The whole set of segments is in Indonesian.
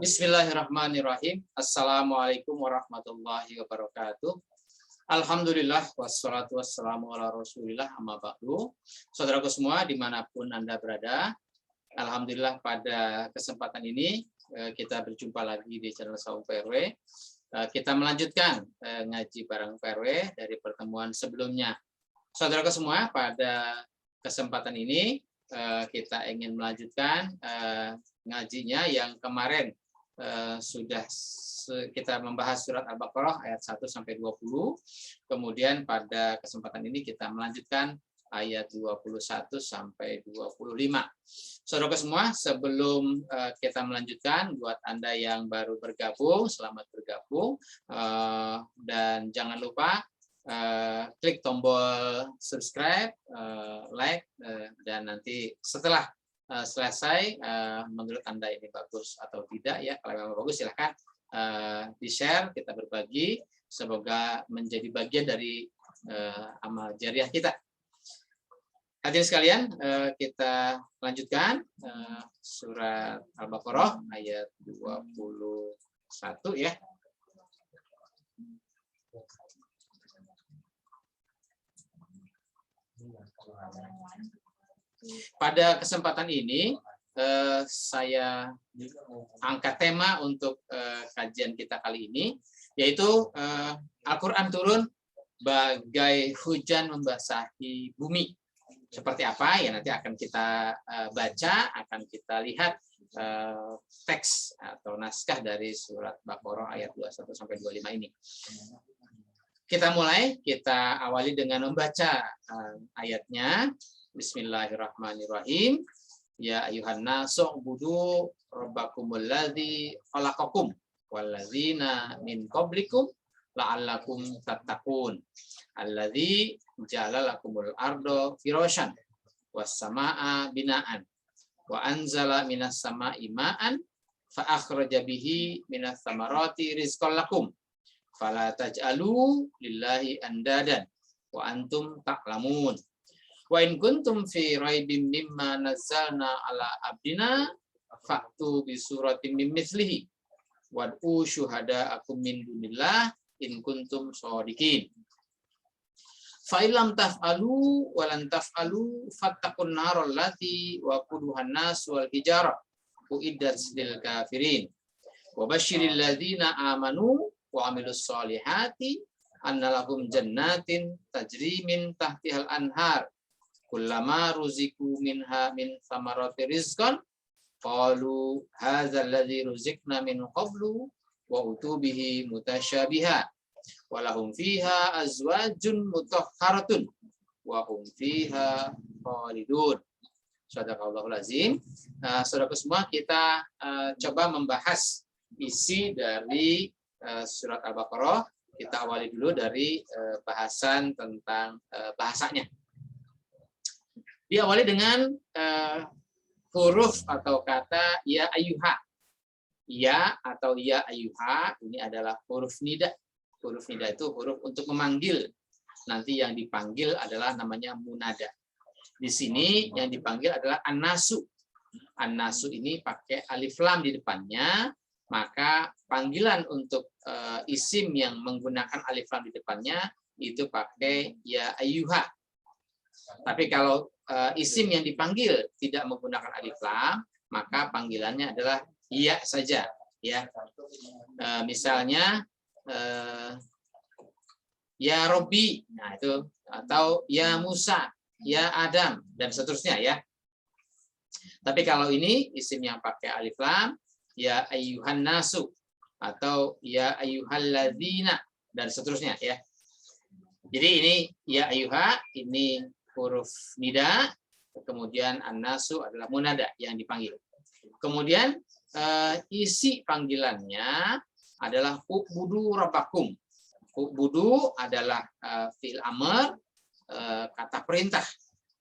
Bismillahirrahmanirrahim. Assalamualaikum warahmatullahi wabarakatuh. Alhamdulillah wassalatu wassalamu ala rasulillah amma ba'du. Saudaraku semua dimanapun Anda berada, alhamdulillah pada kesempatan ini kita berjumpa lagi di channel Saung PRW. Kita melanjutkan ngaji bareng PRW dari pertemuan sebelumnya. Saudaraku semua, pada kesempatan ini kita ingin melanjutkan ngajinya yang kemarin sudah kita membahas surat Al-Baqarah ayat 1 sampai 20. Kemudian pada kesempatan ini kita melanjutkan ayat 21 sampai 25. Saudara semua, sebelum kita melanjutkan, buat Anda yang baru bergabung, selamat bergabung, dan jangan lupa klik tombol subscribe, like, dan nanti setelah selesai, menurut Anda ini bagus atau tidak ya, kalau memang bagus silahkan di-share, kita berbagi, semoga menjadi bagian dari amal jariah kita. Hadirin sekalian, kita lanjutkan surat Al-Baqarah ayat 21 ya. Pada kesempatan ini saya angkat tema untuk kajian kita kali ini, yaitu Al-Quran turun bagai hujan membasahi bumi. Seperti apa ya, nanti akan kita baca, akan kita lihat teks atau naskah dari surat Baqarah ayat 21 sampai 25 ini. Kita mulai, kita awali dengan membaca ayatnya. Bismillahirrahmanirrahim. Ya ayuhan nasu ubudu rabbakumul ladzi khalaqakum walladzina min qablikum la'allakum tattaqun. Alladzi ja'ala lakumul arda firasyan was samaa'a bina'an wa anzala minas samaa'i ma'an fa akhraja bihi minas thamarati rizqan lakum fala taj'alu lillahi andadan wa antum ta'lamun. Wa in kuntum fi raibim mimma nazzalna ala abdina fa'tu bi suratin min mithlihi wad'u syuhada'akum min dunillah in kuntum shadiqin. Fa illam taf'alu wa lan taf'alu fattaqun naral lati waquduhan nas wal hijarah uiddat lil kafirin wa basyiril ladzina amanu wa amilus solihati anna lahum jannatin tajri min tahtihal anhar kullama ruziku minha min thamarati rizqan qalu hadzal ladzi ruzikna min qablu wa utubihi mutasyabiha walahum fiha azwajun mutahharatun wa hum fiha khalidun. Shadaqallahul azim. Saudara semua, kita coba membahas isi dari surat Al-Baqarah. Kita awali dulu dari bahasan tentang bahasanya. Diawali dengan huruf atau kata ya ayyuha. Ya atau ya ayyuha ini adalah huruf nida. Huruf nida itu huruf untuk memanggil. Nanti yang dipanggil adalah namanya munada. Di sini yang dipanggil adalah an-nasu. An-nasu ini pakai alif lam di depannya, maka panggilan untuk isim yang menggunakan alif lam di depannya itu pakai ya ayyuha. Tapi kalau isim yang dipanggil tidak menggunakan alif lam, maka panggilannya adalah ya saja. Ya, misalnya ya Robbi, nah itu, atau ya Musa, ya Adam, dan seterusnya ya. Tapi kalau ini isim yang pakai alif lam, ya ayyuhan nasu atau ya ayyuhalladzina dan seterusnya ya. Jadi ini ya ayyuha ini huruf nida, kemudian an-nasu adalah munada yang dipanggil. Kemudian isi panggilannya adalah ubudu rabbakum. Ubudu adalah fi'il amr, kata perintah.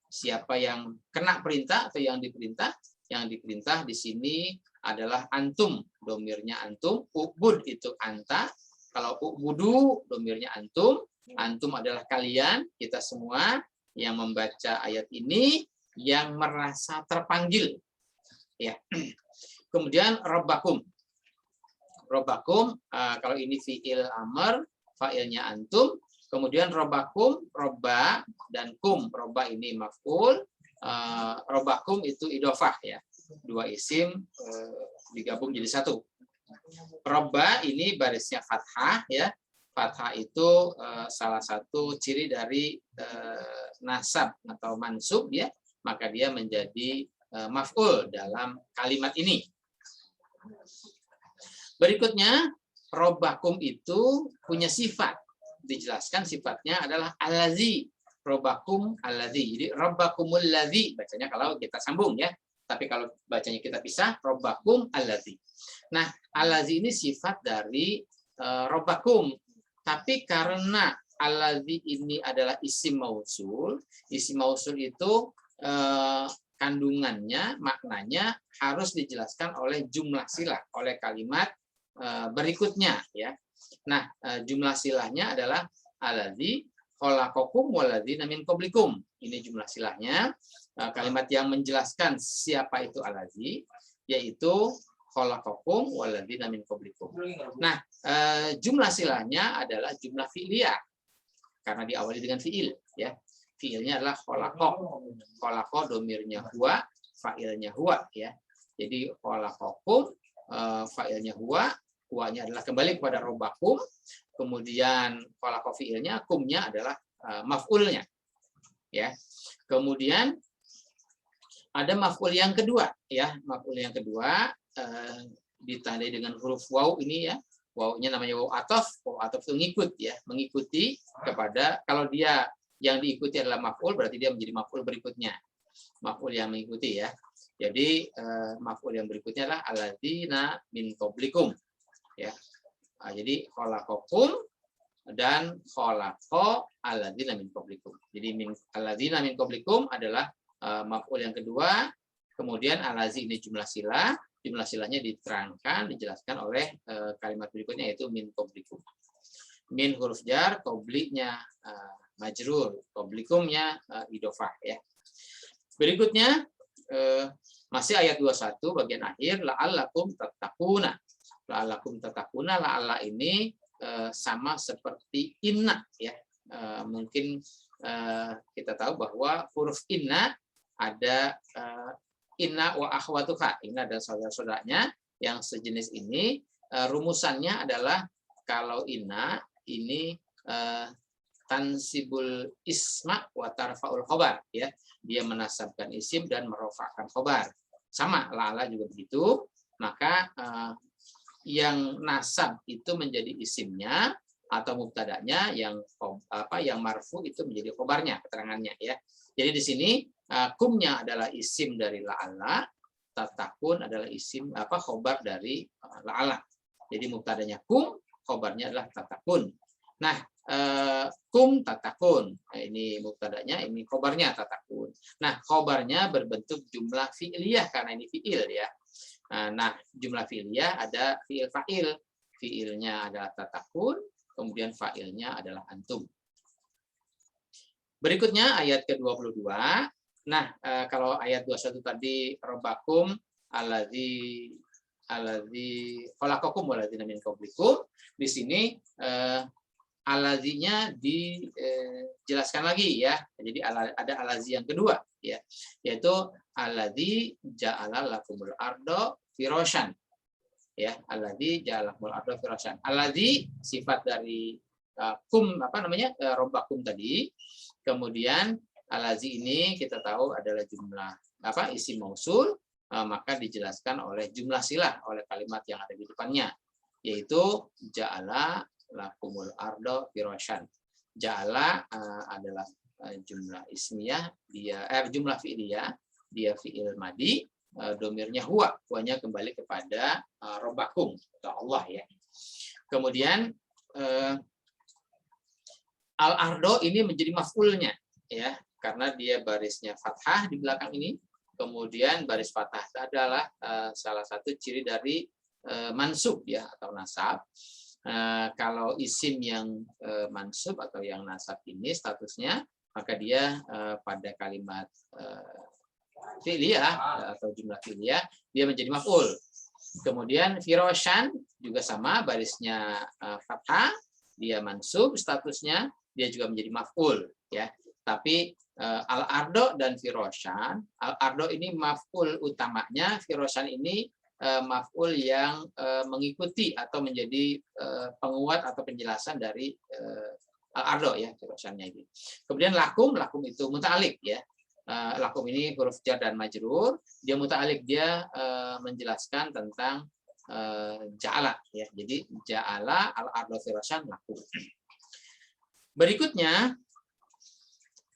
Siapa yang kena perintah atau yang diperintah? Yang diperintah di sini adalah antum, domirnya antum. Ubud itu anta. Kalau ubudu domirnya antum. Antum adalah kalian, kita semua yang membaca ayat ini yang merasa terpanggil. ya. Kemudian robbakum. Robbakum kalau ini fiil amr, fa'ilnya antum. Kemudian robbakum, robba dan kum. Robba ini maf'ul, robbakum itu idofah ya. Dua isim digabung jadi satu. Robba ini barisnya fathah ya. Fathah itu salah satu ciri dari nasab atau mansub ya. Maka dia menjadi maf'ul dalam kalimat ini. Berikutnya, robbakum itu punya sifat. Dijelaskan sifatnya adalah allazi. Robbakum allazi. Jadi robbakumul ladzi bacanya kalau kita sambung ya. Tapi kalau bacanya kita pisah, robbakum allazi. Nah, allazi ini sifat dari robbakum. Tapi karena allazi ini adalah isim mausul itu kandungannya, maknanya harus dijelaskan oleh jumlah silah, oleh kalimat berikutnya ya. Nah, jumlah silahnya adalah allazi khalaqakum waladzina min qablikum. Ini jumlah silahnya. Kalimat yang menjelaskan siapa itu allazi yaitu khalaqakum waladzina min qablikum. Nah, jumlah silahnya adalah jumlah fi'liyah karena diawali dengan fi'il ya. Fi'ilnya adalah khalaqah. Khalaqah domirnya huwa, fa'ilnya huwa ya. Jadi khalaqakum fa'ilnya huwa, huwanya adalah kembali kepada robbakum, kemudian khalaqah fi'ilnya, kumnya adalah maf'ulnya. Ya. Kemudian ada maf'ul yang kedua ya. Maf'ul yang kedua ditandai dengan huruf waw ini ya. Wawnya namanya waw ataf. Waw ataf itu ngikut ya, mengikuti kepada, kalau dia yang diikuti adalah maf'ul berarti dia menjadi maf'ul berikutnya. Maf'ul yang mengikuti ya. Jadi maf'ul yang berikutnya adalah alladzina min qablikum ya. Jadi khalaqakum dan khalaqa alladzina min qablikum. Jadi min alladzina min qablikum adalah maf'ul yang kedua, kemudian allazi ini jumlah silahnya diterangkan, dijelaskan oleh kalimat berikutnya yaitu min qablikum. Min huruf jar, qablinya majrur, qablikumnya idofah ya. Berikutnya masih ayat 21 bagian akhir, la'allakum tattaquna. La'allakum tattaquna, la'alla ini sama seperti inna ya. Mungkin kita tahu bahwa huruf inna ada inna wa akhwatuha. Ini ada saudara-saudaranya yang sejenis ini. Rumusannya adalah kalau inna ini tansibul isma wa tarfaul khobar ya. Dia menasabkan isim dan merofakkan khobar. Sama la'ala juga begitu. Maka yang nasab itu menjadi isimnya atau mubtadanya, yang marfu itu menjadi khobarnya, keterangannya ya. Jadi di sini kumnya adalah isim dari la'ala, tatakun adalah isim khobar dari la'ala. Jadi mubtadanya kum, khobarnya adalah tatakun. Nah, kum tatakun. Nah, ini mubtadanya, ini khobarnya tatakun. Nah, khobarnya berbentuk jumlah fi'liyah karena ini fi'il ya. Nah, jumlah fi'liyah ada fi'il fa'il. Fi'ilnya adalah tatakun, kemudian fa'ilnya adalah antum. Berikutnya ayat ke-22. Nah, kalau ayat 21 tadi robbakum allazi khalaqakum waladzina min qablikum, di sini alazinya dijelaskan lagi ya. Jadi ada alazi yang kedua ya, yaitu allazi ja'ala lakumul ardo firasyan. Ya, allazi ja'ala lakumul ardo firasyan. Allazi sifat dari robbakum tadi. Kemudian allazi ini kita tahu adalah jumlah isim mausul, maka dijelaskan oleh jumlah silah, oleh kalimat yang ada di depannya, yaitu ja'ala lakumul ardo firasyan. Ja'ala adalah jumlah ismiyah, dia jumlah fi'liyah, dia fi'il madi, domirnya huwanya kembali kepada robbakum atau Allah ya. Kemudian al-ardo ini menjadi maf'ulnya ya, karena dia barisnya fathah di belakang ini. Kemudian baris fathah adalah salah satu ciri dari mansub ya atau nasab. Kalau isim yang mansub atau yang nasab ini statusnya, maka dia pada kalimat fi'liyah atau jumlah fi'liyah, dia menjadi maf'ul. Kemudian firasyan juga sama, barisnya fathah, dia mansub statusnya, dia juga menjadi maf'ul ya. Tapi al-ardo dan firasyan, al-ardo ini maf'ul utamanya, firasyan ini maf'ul yang mengikuti atau menjadi penguat atau penjelasan dari al-ardo ya, firasyannya ini. Kemudian lakum itu muta'alik ya. Lakum ini huruf jar dan majrur, dia muta'alik, dia menjelaskan tentang ja'ala ya. Jadi ja'ala al-ardo firasyan lakum. Berikutnya,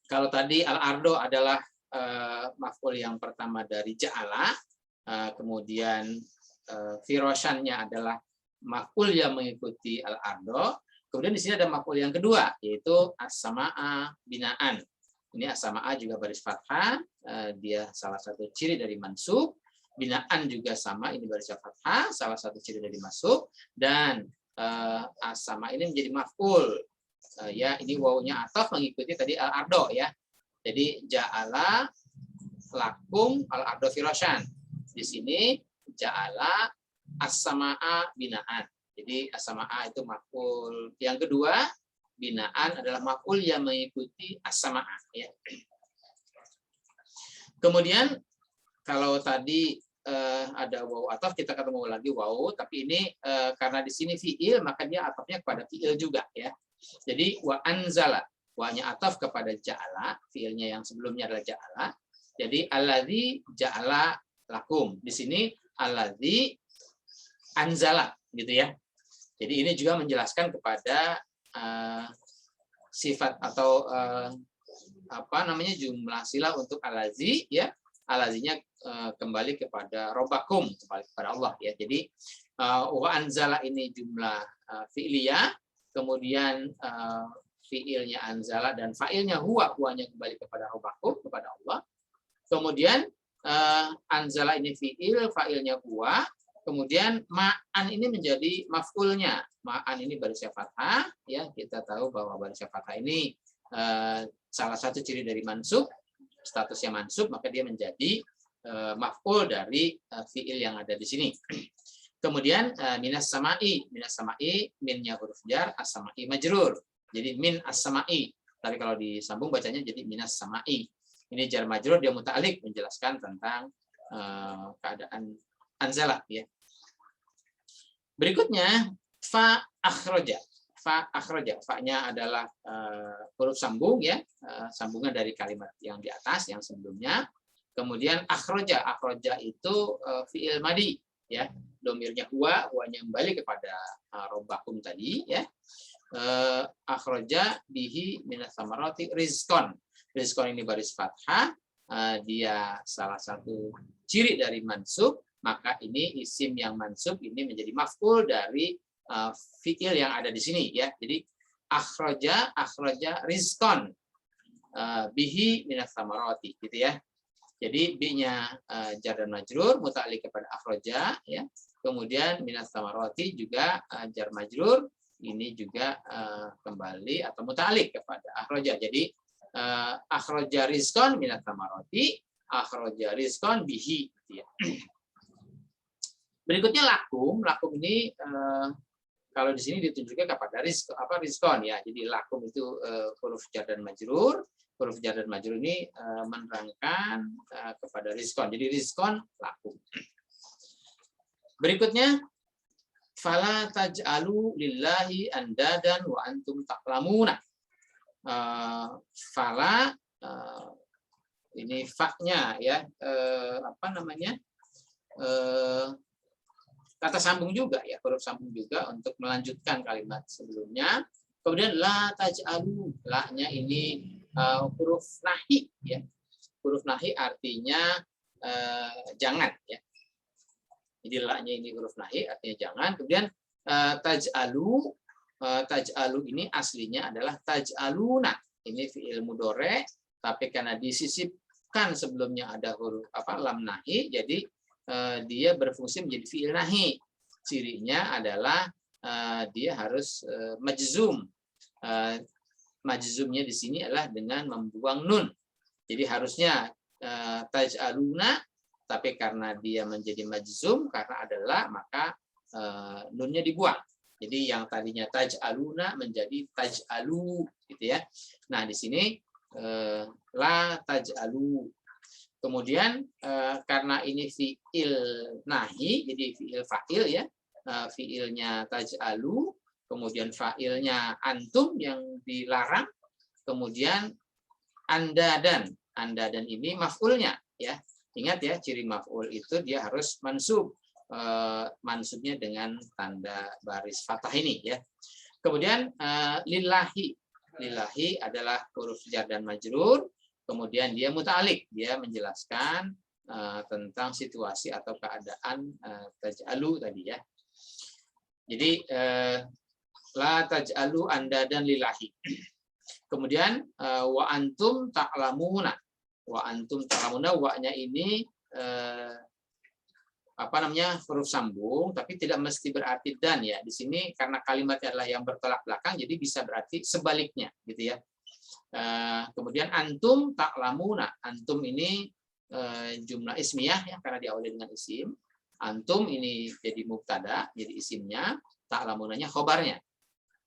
kalau tadi al-ardo adalah maf'ul yang pertama dari ja'ala, kemudian firasyannya adalah maf'ul yang mengikuti al-ardo. Kemudian di sini ada maf'ul yang kedua, yaitu as-sama'a binaan. Ini as-sama'a juga baris fathah, dia salah satu ciri dari mansub. Binaan juga sama, ini baris fathah, salah satu ciri dari mansub. Dan as-sama' ini menjadi maf'ul. Ya, ini wawunya ataf mengikuti tadi al-ardo ya. Jadi ja'ala lakum al-ardo firasyan. Di sini ja'ala as-sama'a binaan. Jadi as-sama'a itu maf'ul yang kedua, binaan adalah maf'ul yang mengikuti as-sama'a ya. Kemudian kalau tadi ada waw ataf, kita ketemu lagi waw, tapi ini karena di sini fi'il, maka dia atafnya kepada fi'il juga ya. Jadi wa anzala, wa-nya ataf kepada ja'ala, fi'ilnya yang sebelumnya adalah ja'ala. Jadi alladzi ja'ala lakum. Di sini alladzi anzala gitu ya. Jadi ini juga menjelaskan kepada sifat atau jumlah silah untuk alazi ya. Alazinya kembali kepada robbakum, kembali kepada Allah ya. Jadi wa anzala ini jumlah fi'liyah, kemudian fi'ilnya anzala dan fa'ilnya huwanya kembali kepada robbakum, kepada Allah. Kemudian anzala ini fi'il, fa'ilnya huwa. Kemudian ma'an ini menjadi maf'ulnya. Ma'an ini barisnya fathah ya. Kita tahu bahwa barisnya fathah ini salah satu ciri dari mansub, statusnya mansub, maka dia menjadi maf'ul dari fi'il yang ada di sini. Kemudian minas sama'i, minnya huruf jar, as-sama'i majrur. Jadi min as-sama'i. Tadi kalau disambung bacanya jadi minas sama'i. Ini jar majrur, dia muta'alik menjelaskan tentang keadaan anzala ya. Berikutnya fa akhraja. Fa akhraja, fa-nya adalah huruf sambung ya, sambungan dari kalimat yang di atas yang sebelumnya. Kemudian akhraja, akhraja itu fi'il madi ya. Domirnya huwa-nya kembali kepada robbakum tadi ya. Akhraja bihi minas samarati rizqan. Rizqan ini baris fathah, dia salah satu ciri dari mansub. Maka ini isim yang mansub ini menjadi maf'ul dari fi'il yang ada di sini ya. Jadi akhraja rizqan bihi minas samarati gitu ya. Jadi bi-nya jar dan majrur muta'alliq kepada akhraja ya. Kemudian minas samarati juga jar majrur ini juga kembali atau muta'alliq kepada akhraja. Jadi akhraja rizqan minas samarati, akhraja rizqan bihi gitu ya. Berikutnya lakum ini kalau di sini ditunjukkan kepada rizqan ya. Jadi lakum itu huruf jar dan majrur. Huruf jar dan majrur ini menerangkan kepada rizqan. Jadi rizqan lakum. Berikutnya fala taj'alu lillahi andadan wa antum ta'lamuna. Fala ini fa-nya ya, kata sambung juga ya, huruf sambung juga untuk melanjutkan kalimat sebelumnya. Kemudian la taj'alu, la-nya ini huruf nahi ya. Huruf nahi artinya jangan ya. Jadi la-nya ini huruf nahi artinya jangan. Kemudian taj'alu ini aslinya adalah taj'aluna. Ini fi'il mudhari, tapi karena disisipkan sebelumnya ada huruf lam nahi, jadi dia berfungsi menjadi fi'il nahi. Cirinya adalah dia harus majzum. Majzumnya di sini adalah dengan membuang nun. Jadi harusnya taj'aluna, tapi karena dia menjadi majzum karena adalah, maka nunnya dibuang. Jadi yang tadinya taj'aluna menjadi taj'alu gitu ya. Nah, di sini la taj'alu. Kemudian karena ini fiil nahi, jadi fiil fa'il ya. Fiilnya taj'alu, kemudian fa'ilnya antum yang dilarang, kemudian anda dan ini maf'ulnya ya. Ingat ya, ciri maf'ul itu dia harus mansub. Mansubnya dengan tanda baris fathah ini ya. Kemudian lillahi. Lillahi adalah huruf jar dan majrur. Kemudian dia muta'alik, dia menjelaskan tentang situasi atau keadaan taj'alu tadi ya. Jadi la taj'alu anda dan lillahi. Kemudian wa antum ta'lamuna. Wa antum ta'lamuna, wa-nya ini huruf sambung, tapi tidak mesti berarti dan ya. Di sini karena kalimatnya adalah yang bertolak belakang, jadi bisa berarti sebaliknya gitu ya. Kemudian antum ta'lamuna. Antum ini jumlah ismiyah ya, karena diawali dengan isim. Antum ini jadi mubtada, jadi isimnya, ta'lamunanya khobarnya.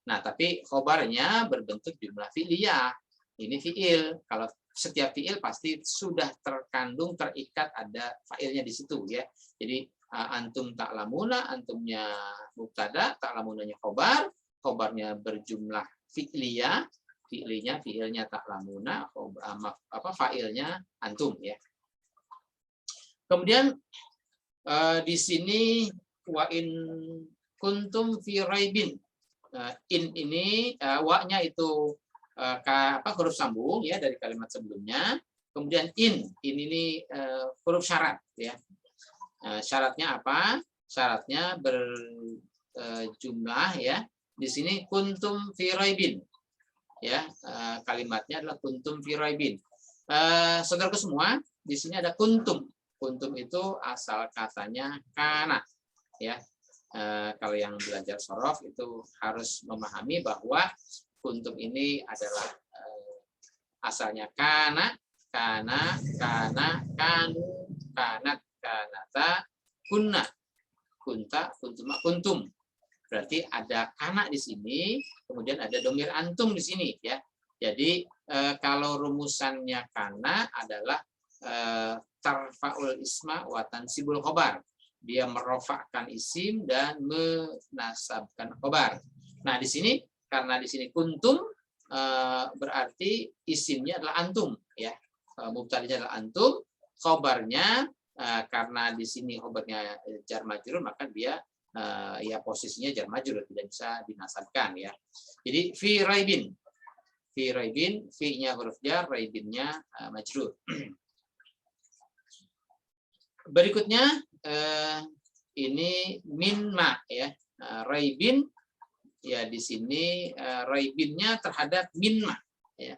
Nah, tapi khobarnya berbentuk jumlah fi'liyah. Ini fi'il. Kalau setiap fi'il pasti sudah terkandung, terikat, ada fa'ilnya di situ ya. Jadi antum ta'lamuna, antumnya mubtada, ta'lamunanya khobar, khobarnya berjumlah fi'liyah, fi'ilnya ta'lamuna, fa'ilnya antum ya. Kemudian di sini wa in kuntum fi raibin. In ini wa-nya itu huruf sambung ya dari kalimat sebelumnya. Kemudian in ini huruf syarat ya. Syaratnya apa? Syaratnya berjumlah ya. Di sini kuntum fi raibin. Ya, kalimatnya adalah kuntum fi raibin. Saudaraku semua, di sini ada kuntum. Kuntum itu asal katanya kana ya. Kalau yang belajar sorof itu harus memahami bahwa kuntum ini adalah asalnya kana, kanu, kanat, kanata, kunna, kunta, kuntuma, kuntum. Berarti ada kana di sini, kemudian ada domir antum di sini ya. Jadi kalau rumusannya kana adalah tarfaul isma wa tansibul khobar. Dia merofakkan isim dan menasabkan khobar. Nah, di sini karena di sini kuntum berarti isimnya adalah antum ya. Mubtada'nya adalah antum, khobarnya karena di sini khobarnya jar majrur, maka dia ya posisinya jar majrur, tidak bisa dinasabkan ya. Jadi fi raibin. Fi raibin, fi-nya huruf jar, raibinnya majrur. Berikutnya ini min ma ya. Raibin ya, di sini raibinnya terhadap min ma ya.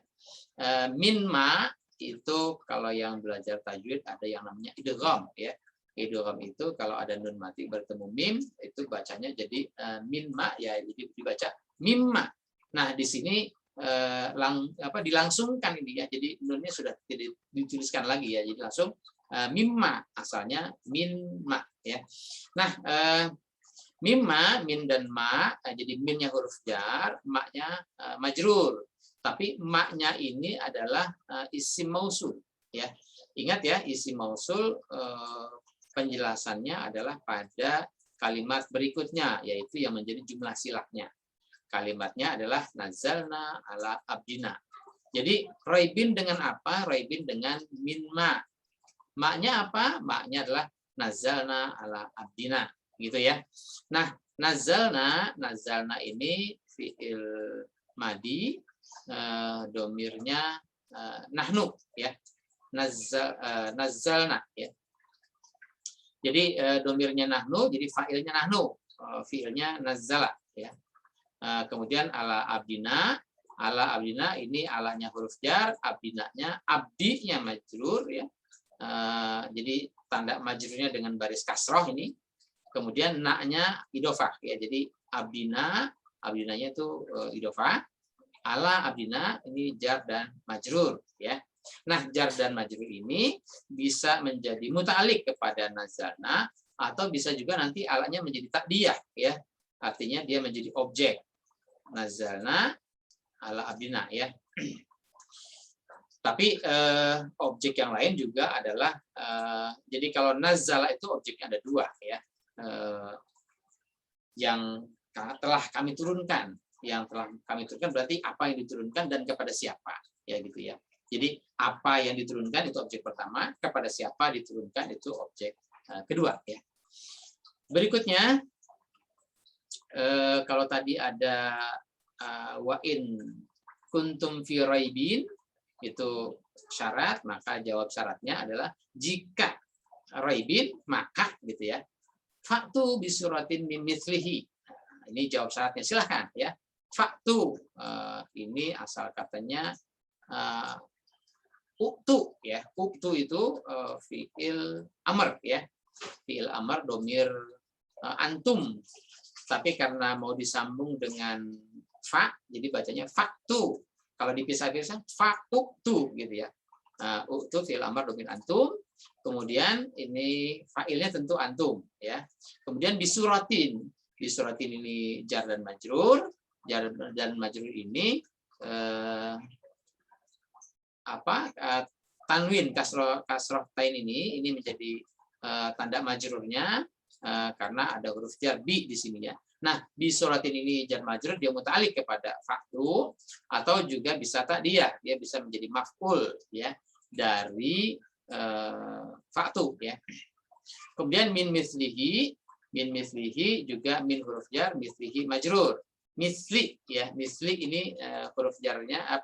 Min ma itu kalau yang belajar tajwid ada yang namanya idgham ya. Idgham itu kalau ada nun mati bertemu mim itu bacanya jadi min ma ya, jadi dibaca mimma. Nah, di sini dilangsungkan ini ya. Jadi nunnya sudah tidak dituliskan lagi ya. Jadi langsung mimma, asalnya minma ya. Nah, mimma, min dan ma, jadi minnya huruf jar, maknya majrur. Tapi maknya ini adalah isim mausul ya. Ingat ya, isim mausul penjelasannya adalah pada kalimat berikutnya, yaitu yang menjadi jumlah silahnya. Kalimatnya adalah nazalna ala abdina. Jadi raibin dengan apa? Raibin dengan minma. Maknya apa? Maknya adalah nazalna ala abdina, gitu ya. Nah, nazalna ini fiil madi, domirnya nahnu ya. Nazalna ya. Jadi domirnya nahnu, jadi failnya nahnu, fiilnya nazala ya. Kemudian ala abdina ini alanya huruf jar, abdinanya abdinya majrur ya. Jadi tanda majrurnya dengan baris kasroh ini. Kemudian na-nya idofah ya. Jadi abdinanya itu idofah. Ala abdina ini jar dan majrur ya. Nah, jar dan majrur ini bisa menjadi muta'alliq kepada nazalna, atau bisa juga nanti alatnya menjadi takdiyah, ya. Artinya dia menjadi objek. Nazalna ala abdina, ya. Tapi objek yang lain juga adalah jadi kalau nazala itu objeknya ada dua, ya. Yang telah kami turunkan, berarti apa yang diturunkan dan kepada siapa, ya gitu ya. Jadi apa yang diturunkan itu objek pertama, kepada siapa diturunkan itu objek kedua, ya. Berikutnya kalau tadi ada wa in kuntum fi raibin itu syarat, maka jawab syaratnya adalah jika raibin maka gitu ya. Faktu bisuratin min mithlihi. Ini jawab syaratnya, silahkan ya. Faktu ini asal katanya uktu, ya. Uktu itu fiil amr, ya. Fiil amr domir antum. Tapi karena mau disambung dengan fa, jadi bacanya faktu. Kalau dipisah-pisah faktu gitu ya. Uktu fiil amr domir antum. Kemudian ini failnya tentu antum, ya. Kemudian bisuratin. Bisuratin ini jar dan majrur. Jar dan majrur ini tanwin kasroh tain ini menjadi tanda majrurnya karena ada huruf jar bi di sini, ya. Nah, bisuratin ini jar majrur dia muta'alliq kepada faktu, atau juga bisa takdiyah, dia bisa menjadi maf'ul, ya, dari faktu, ya. Kemudian min mislihi juga min huruf jar, mislihi majrur. Misli, ya, misli ini huruf jarnya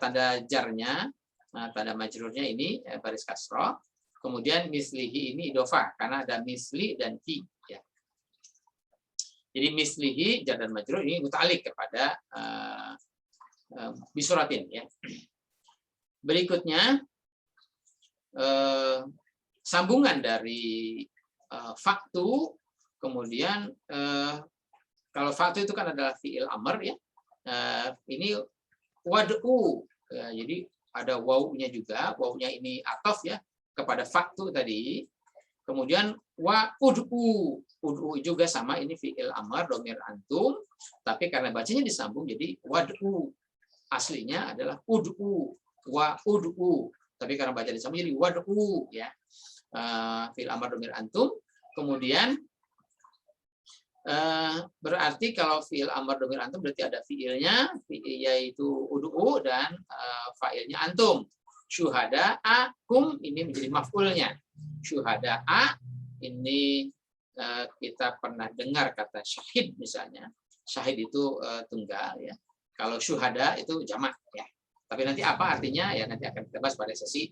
tanda jarnya, tanda majrurnya ini baris kasroh. Kemudian mislihi ini idofah karena ada misli dan hi, ya. Jadi mislihi jar dan majrur ini muta'alliq kepada bisuratin, ya. Berikutnya sambungan dari faktu, kemudian kalau faktu itu kan adalah fiil amr, ya. Ini wad'u, jadi ada wawunya juga, wawunya ini atof, ya, kepada faktu tadi. Kemudian wa ud'u juga sama, ini fiil amr domir antum, tapi karena bacanya disambung jadi wad'u. Aslinya adalah ud'u, wa ud'u, tapi karena baca disambung jadi wad'u, ya. Fiil amr domir antum. Kemudian berarti kalau fiil amr domir antum berarti ada fiilnya, yaitu ud'u, dan fa'ilnya antum. Syuhada'akum ini menjadi maf'ulnya. Syuhada'a ini kita pernah dengar kata syahid misalnya. Syahid itu tunggal, ya. Kalau syuhada itu jamak, ya. Tapi nanti apa artinya, ya, nanti akan kita bahas pada sesi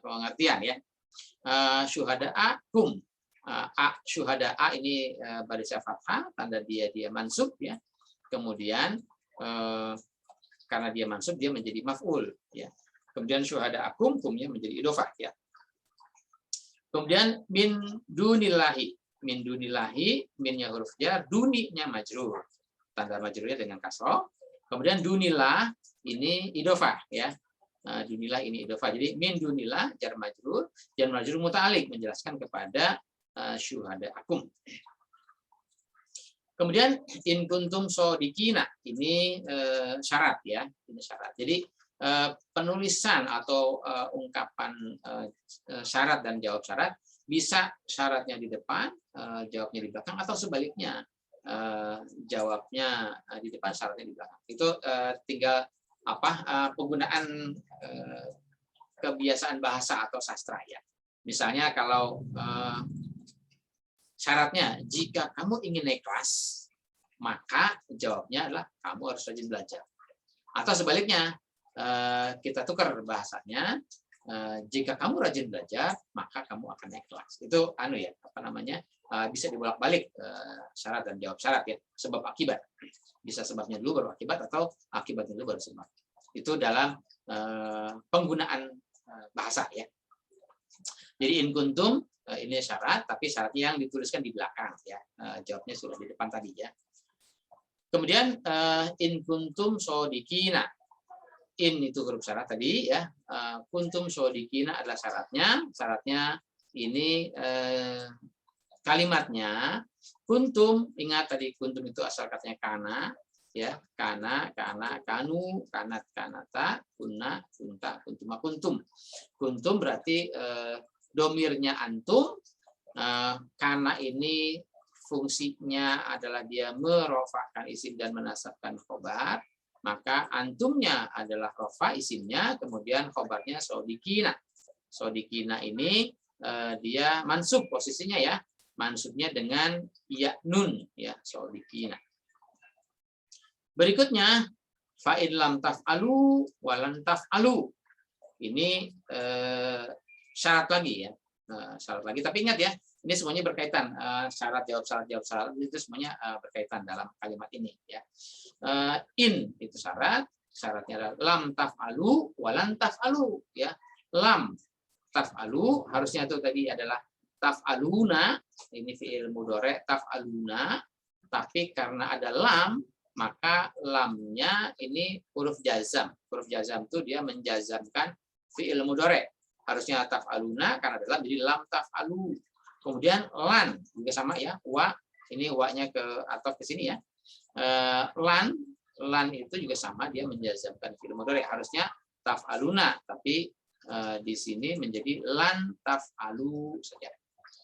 pengertian, ya. Syuhada'akum. Syuhada'a ini barisnya fathah, tanda dia mansub, ya. Kemudian karena dia mansub dia menjadi maf'ul, ya. Kemudian syuhada'akum, kumnya menjadi idofah, ya. Kemudian min dunillahi, minnya huruf jar, duninya majrur, tanda majrurnya dengan kasroh. Kemudian dunillah ini idofah, ya. Dunillah ini idofah. Jadi min dunillah jar majrur muta'alliq menjelaskan kepada syuhada'akum. Kemudian in kuntum shodiqina ini syarat, ya. Ini syarat. Jadi penulisan atau ungkapan syarat dan jawab syarat bisa syaratnya di depan, jawabnya di belakang, atau sebaliknya, jawabnya di depan, syaratnya di belakang. Itu tinggal penggunaan kebiasaan bahasa atau sastra, ya. Misalnya kalau syaratnya jika kamu ingin naik kelas, maka jawabnya adalah kamu harus rajin belajar. Atau sebaliknya, kita tukar bahasanya, jika kamu rajin belajar maka kamu akan naik kelas. Itu bisa dibolak-balik syarat dan jawab syarat, ya, sebab akibat. Bisa sebabnya dulu baru akibat, atau akibatnya dulu baru sebab. Itu dalam penggunaan bahasa, ya. Jadi in kuntum ini syarat, tapi syaratnya yang dituliskan di belakang, ya. Jawabnya sudah di depan tadi, ya. Kemudian in kuntum shodiqina. in itu huruf syarat tadi ya. Kuntum shodikina adalah syaratnya. Syaratnya ini kalimatnya kuntum. Ingat tadi kuntum itu asal katanya kana ya, kana, kanu, kanat, kanata, kunna, kunta, kuntuma, kuntum. Kuntum berarti domirnya antum. Kana ini fungsinya adalah dia merofakkan isim dan menasabkan khobar, maka antumnya adalah rofa isimnya, kemudian khobarnya sodikina. Sodikina ini dia mansub posisinya ya, mansubnya dengan ya nun ya, sodikina. Berikutnya fa'in lam taf'alu walan taf'alu. Ini syarat lagi ya, syarat lagi. Tapi ingat ya, ini semuanya berkaitan, syarat jawab syarat itu semuanya berkaitan dalam kalimat ini ya. In itu syaratnya adalah lam taf'alu walan taf'alu ya. Lam taf'alu harusnya itu tadi adalah taf'aluna, ini fi'il mudhari' taf'aluna, tapi karena ada lam maka lamnya ini huruf jazam. Huruf jazam itu dia menjazamkan fi'il mudhari'. Harusnya taf'aluna karena ada lam jadi lam taf'alu. Kemudian lan juga sama ya, wa ini wa-nya ke atau ke sini ya. Lan itu juga sama, dia menjazamkan fi'il mudhari'. Harusnya taf'aluna, tapi di sini menjadi lan taf'alu saja.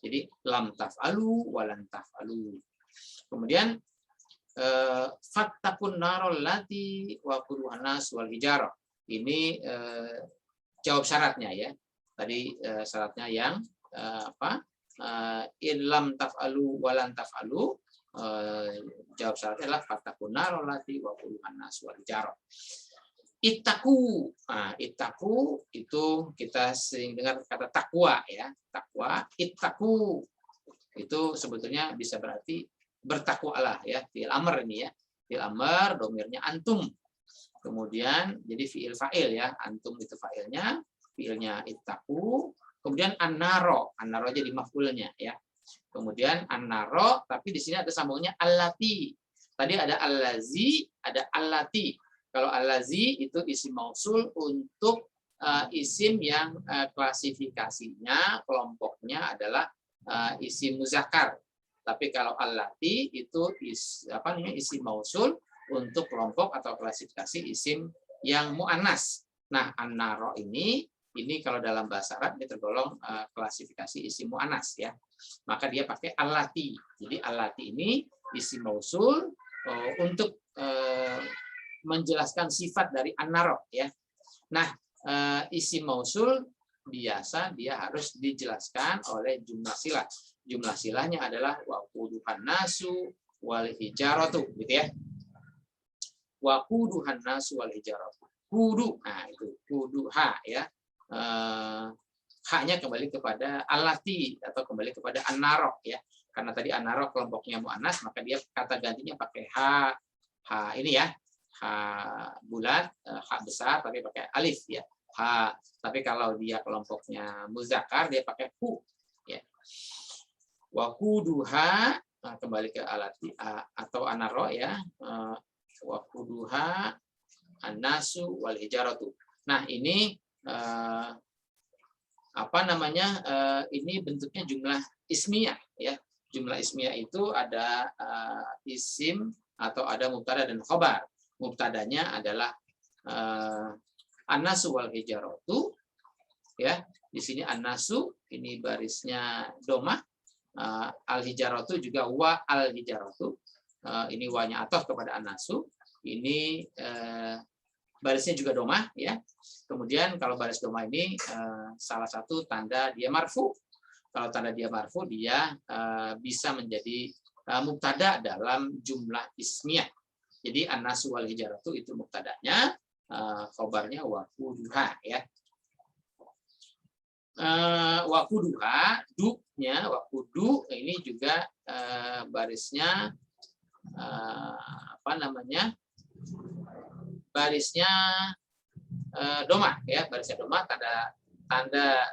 Jadi lam taf'alu wa lan taf'alu. Kemudian fattakun narol lati wa quduhan nas wal hijarah. Ini jawab syaratnya ya. Tadi syaratnya yang apa? In lam taf'alu walan taf'alu, jawab syaratnya adalah fattakun narol lati wa quduhan nas wal hijarah. Ittaku. Nah, ittaku itu kita sering dengar kata takwa ya. Takwa, ittaku. Itu sebetulnya bisa berarti bertakwalah ya, fi'il amr ini ya. Fi'il amr domirnya antum. Kemudian jadi fi'il fa'il ya, antum itu fa'ilnya, fi'ilnya ittaku. Kemudian an-naro jadi maf'ulnya ya. Kemudian an-naro, tapi di sini ada sambungnya allati. Tadi ada allazi, ada allati. Kalau allazi itu isim mausul untuk isim yang klasifikasinya kelompoknya adalah isim muzakkar. Tapi kalau allati itu isim mausul untuk kelompok atau klasifikasi isim yang muannas. Nah, an-naro ini kalau dalam bahasa Arab dia tergolong klasifikasi isim muannas ya. Maka dia pakai allati. Jadi allati ini isim mausul untuk menjelaskan sifat dari an-naro ya. Nah, isim mausul biasa dia harus dijelaskan oleh jumlah silah. Jumlah silahnya adalah waquduhan nasu wal hijaratu gitu ya. Waquduhan nasu wal hijaratu. Kudu, nah itu kudu ha ya. Haknya kembali kepada allati atau kembali kepada an-naro ya. Karena tadi an-naro kelompoknya muannas, maka dia kata gantinya pakai ha ini ya. Ha bulat, ha besar tapi pakai alif ya. Ha, tapi kalau dia kelompoknya muzakkar dia pakai hu ya. Wa quduha kembali ke alati atau an-naro ya. Wa quduha an-nasu wal hijaratu. Nah, ini ini bentuknya jumlah ismiyah ya. Jumlah ismiyah itu ada isim atau ada mubtada dan khobar. Mubtadanya adalah an-nasu wal hijaratu ya. Di sini an-nasu ini barisnya domah, al-hijaratu juga wa al-hijaratu. Ini wa-nya ataf kepada an-nasu. Ini barisnya juga domah ya. Kemudian kalau baris domah ini salah satu tanda dia marfu. Kalau tanda dia marfu dia bisa menjadi mubtada dalam jumlah ismiyah. Jadi an-nasu wal hijaratu itu mubtadanya, khobarnya waquduha ya. Waquduha, du-nya waqudu ini juga barisnya barisnya domah ya, barisnya domah tanda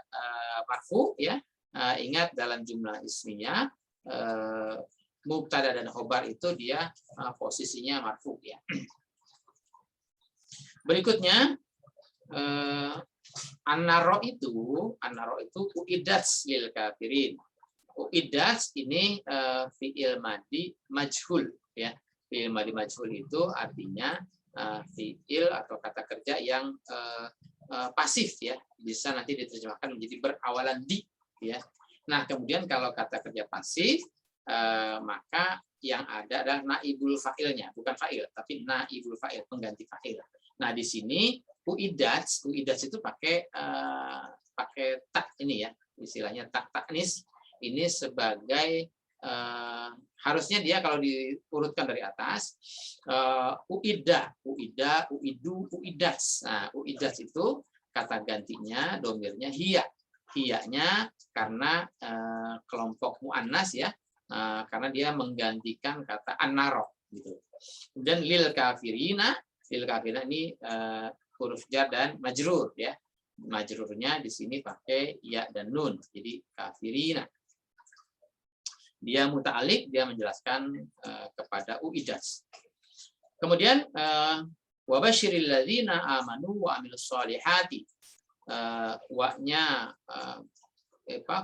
marfu ya. Ingat dalam jumlah ismiyah mubtada dan khobar itu dia posisinya marfu ya. Berikutnya An-naro itu uidats lil kafirin. Uidats ini fi'il madi majhul ya. Fi'il madi majhul itu artinya fi'il atau kata kerja yang pasif ya. Bisa nanti diterjemahkan menjadi berawalan di ya. Nah, kemudian kalau kata kerja pasif maka yang ada adalah naibul fa'ilnya, bukan fa'il tapi naibul fa'il, pengganti fa'il. Nah, di sini uidats itu pakai tak ini ya, istilahnya tak taknis. Ini sebagai harusnya dia kalau diurutkan dari atas uida, uidu, uidats. Nah, uidats itu kata gantinya domirnya hiya. Hiyanya karena kelompok muannas ya, karena dia menggantikan kata an-naro gitu. Kemudian lil kafirina ini huruf jar dan majrur ya. Majrurnya di sini pakai ya dan nun. Jadi kafirina. Dia muta'alliq, dia menjelaskan kepada uidats. Kemudian wa basyiril ladzina amanu wa amilus sholihati. Wa-nya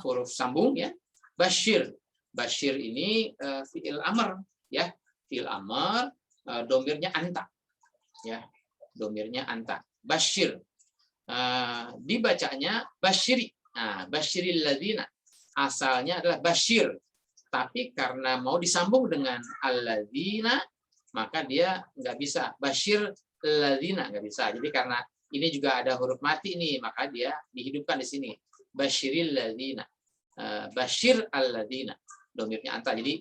huruf sambung ya. Basyir. Basyir ini fi'il amr ya. Fi'il amr domirnya anta. Ya. Domirnya anta. Basyir. Dibacanya basyiri. Nah, basyiril ladzina. Asalnya adalah basyir. Tapi karena mau disambung dengan alladzina, maka dia nggak bisa. Basyir alladzina nggak bisa. Jadi karena ini juga ada huruf mati nih, maka dia dihidupkan di sini. Basyiril ladzina. Basyir alladzina. Domirnya anta. Jadi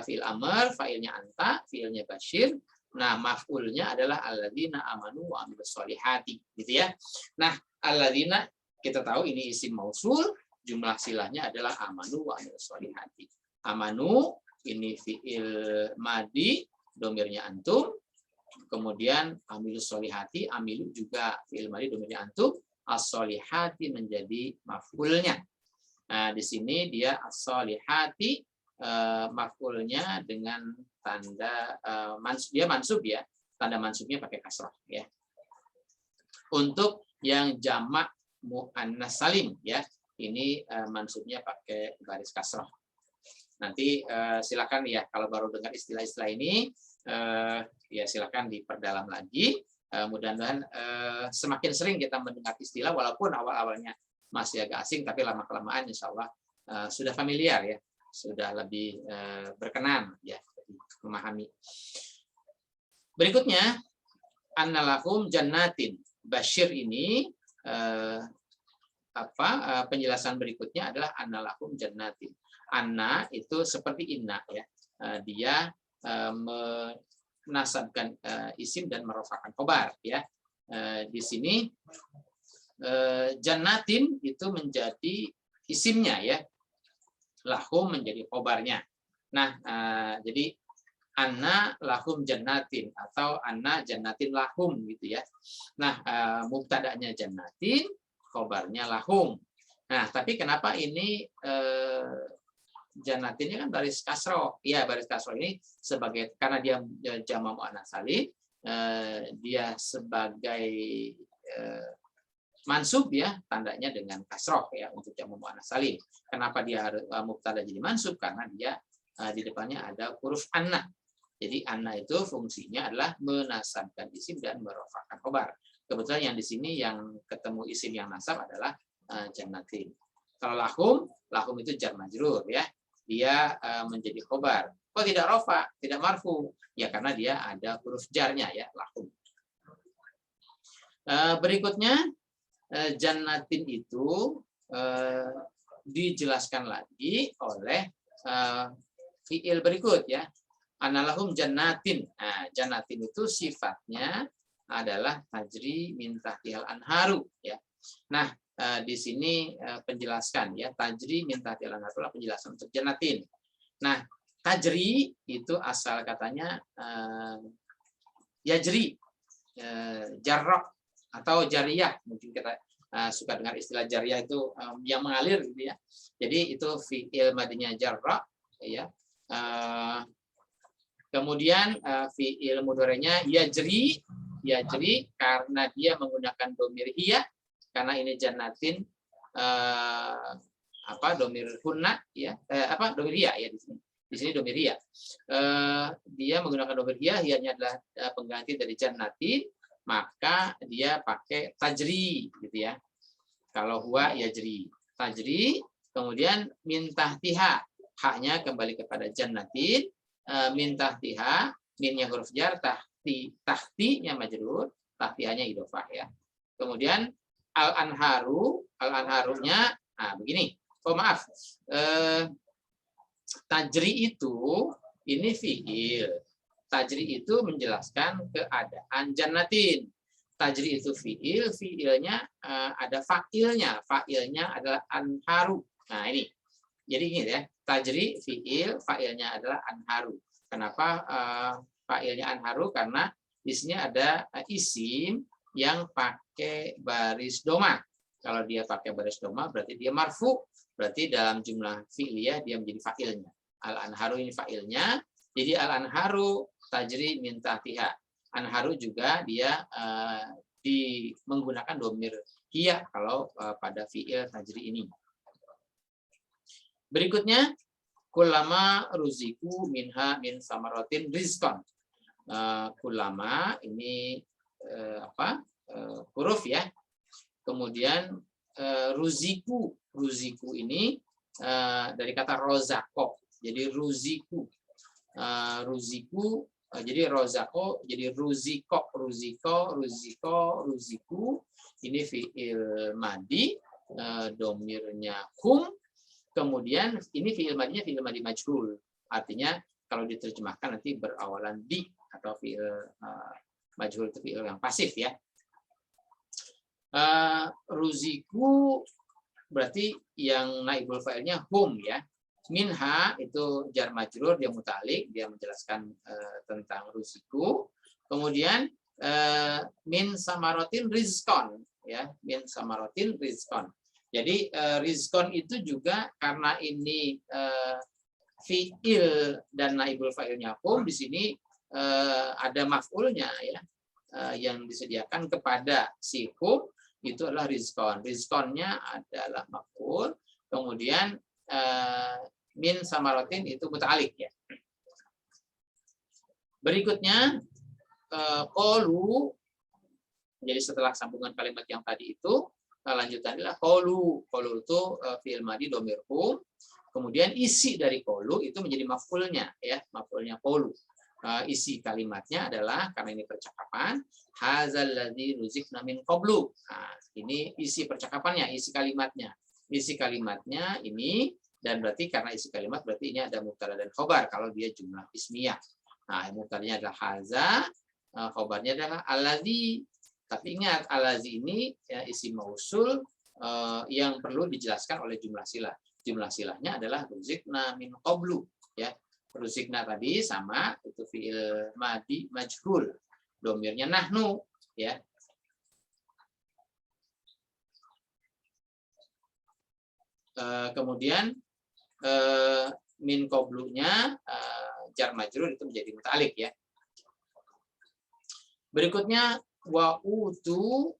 fi'il amr, fa'ilnya anta, fi'ilnya basyir. Nah, maf'ulnya adalah alladzina amanu wa amilus sholihati, gitu ya. Nah, alladzina kita tahu ini isim mausul, jumlah silahnya adalah amanu wa amilus sholihati. Amanu ini fi'il madi, domirnya antum. Kemudian amilus sholihati, amilu juga fi'il madi, domirnya antum. As-sholihati menjadi maf'ulnya. Nah, di sini dia as-sholihati maf'ulnya dengan tanda dia mansub ya. Tanda mansubnya pakai kasrah ya. Untuk yang jamak muannas salim ya, ini mansubnya pakai baris kasrah. Nanti silakan ya kalau baru dengar istilah-istilah ini ya silakan diperdalam lagi. Mudah-mudahan semakin sering kita mendengar istilah walaupun awal-awalnya masih agak asing, tapi lama-kelamaan insya Allah sudah familiar ya, sudah lebih berkenan ya memahami. Berikutnya annalahum jannatin. Basyir ini penjelasan berikutnya adalah annalahum jannatin. Anna itu seperti inna ya. Dia menasabkan isim dan merofakkan khobar ya. Di sini jannatin itu menjadi isimnya ya. Lahum menjadi khobarnya. Nah, jadi anna lahum jannatin atau anna jannatin lahum gitu ya. Nah, mubtada'nya jannatin, khobarnya lahum. Nah, tapi kenapa ini jannatinnya kan baris kasroh? Ya, baris kasroh ini sebagai karena dia jamak muannats salim, dia sebagai mansub ya, tandanya dengan kasroh ya untuk jamak muannats salim. Kenapa dia harus mubtada jadi mansub? Karena dia di depannya ada huruf anna. Jadi anna itu fungsinya adalah menasabkan isim dan merofakkan khobar. Kebetulan yang di sini yang ketemu isim yang nasab adalah jannatin. Kalau lahum itu jar majrur ya. Dia menjadi khobar. Kok tidak rofa, tidak marfu? Ya karena dia ada huruf jarnya ya, lahum. Berikutnya jannatin itu dijelaskan lagi oleh fiil berikut ya. Analahum jannatin. Nah, jannatin itu sifatnya adalah tajri min tahtihal anharu ya. Nah, di sini penjelaskan ya, tajri min tahtihal anharu adalah penjelasan untuk jannatin. Nah, tajri itu asal katanya yajri, jarrah atau jariyah. Mungkin kita suka dengar istilah jariyah itu yang mengalir gitu ya. Jadi itu fi'il madinya jarrah ya. Kemudian fi'il mudhari'nya yajri yajri karena dia menggunakan domir hiya, karena ini jannatin domir hunna ya, domir hiya ya di sini. Di sini domir hiya. Dia menggunakan domir hiya, hiyanya adalah pengganti dari jannatin, maka dia pakai tajri gitu ya. Kalau huwa yajri, tajri, kemudian min tahtiha, haknya kembali kepada jannatin, min tahtiha, minnya huruf jar, tahtinya majrur, tahtihanya idhofah ya. Kemudian al-anharunya begini. Oh maaf. Tajri itu ini fi'il. Tajri itu menjelaskan keadaan jannatin. Tajri itu fi'il, fi'ilnya ada fa'ilnya. Fa'ilnya adalah anharu. Nah ini. Jadi ini ya, tajri fi'il, fa'ilnya adalah anharu. Kenapa fa'ilnya anharu? Karena di sini ada isim yang pakai baris doma. Kalau dia pakai baris doma berarti dia marfu. Berarti dalam jumlah fi'liyah dia menjadi fa'ilnya. Al-anharu ini fa'ilnya. Jadi al-anharu tajri min tahtiha. Anharu juga dia menggunakan domir hiya kalau pada fi'il tajri ini. Berikutnya, kullama ruziku minha min samaratin rizqan. Kullama ini huruf ya. Kemudian ruziku ini dari kata rozako, jadi ruziku, jadi rozako, jadi ruziku ini fi'il madi, domirnya hum, kemudian ini fi'il madinya fi'il madi majhul, artinya kalau diterjemahkan nanti berawalan di, atau fi'il majhul itu fi'il yang pasif ya. Ruziku berarti yang naibul fa'ilnya hum ya. Minha itu jar majrur, dia muta'alliq, dia menjelaskan tentang ruziku. Kemudian min samarotin rizqon ya, min samarotin rizqon. Jadi rizqon itu juga karena ini fi'il dan naibul fa'ilnya hum, di sini ada maf'ulnya ya, yang disediakan kepada si hum itu adalah rizqon. Rizqonnya adalah maf'ul, kemudian min samarotin itu muta'alliq ya. Berikutnya qalu, jadi setelah sambungan kalimat yang tadi itu lanjutan adalah qalu. Qalu itu fi'il madi dhamir hum, kemudian isi dari qalu itu menjadi maf'ulnya ya, maf'ulnya qalu. Isi kalimatnya adalah, karena ini percakapan, hadzal ladzi ruzikna min qablu. Nah, ini isi percakapannya, isi kalimatnya. Isi kalimatnya ini, dan berarti karena isi kalimat berarti ini ada mubtada dan khobar kalau dia jumlah ismiyah. Nah, mubtadanya adalah hadza, khobarnya adalah alladzi. Tapi ingat, alladzi ini ya, isim mausul yang perlu dijelaskan oleh jumlah silah. Jumlah silahnya adalah ruzikna min qablu ya. Ruzikna tadi sama, itu fi'il madi majhul, domirnya nahnu ya. Kemudian min qablunya jar majrur itu menjadi muta'alliq ya. Berikutnya wa utu,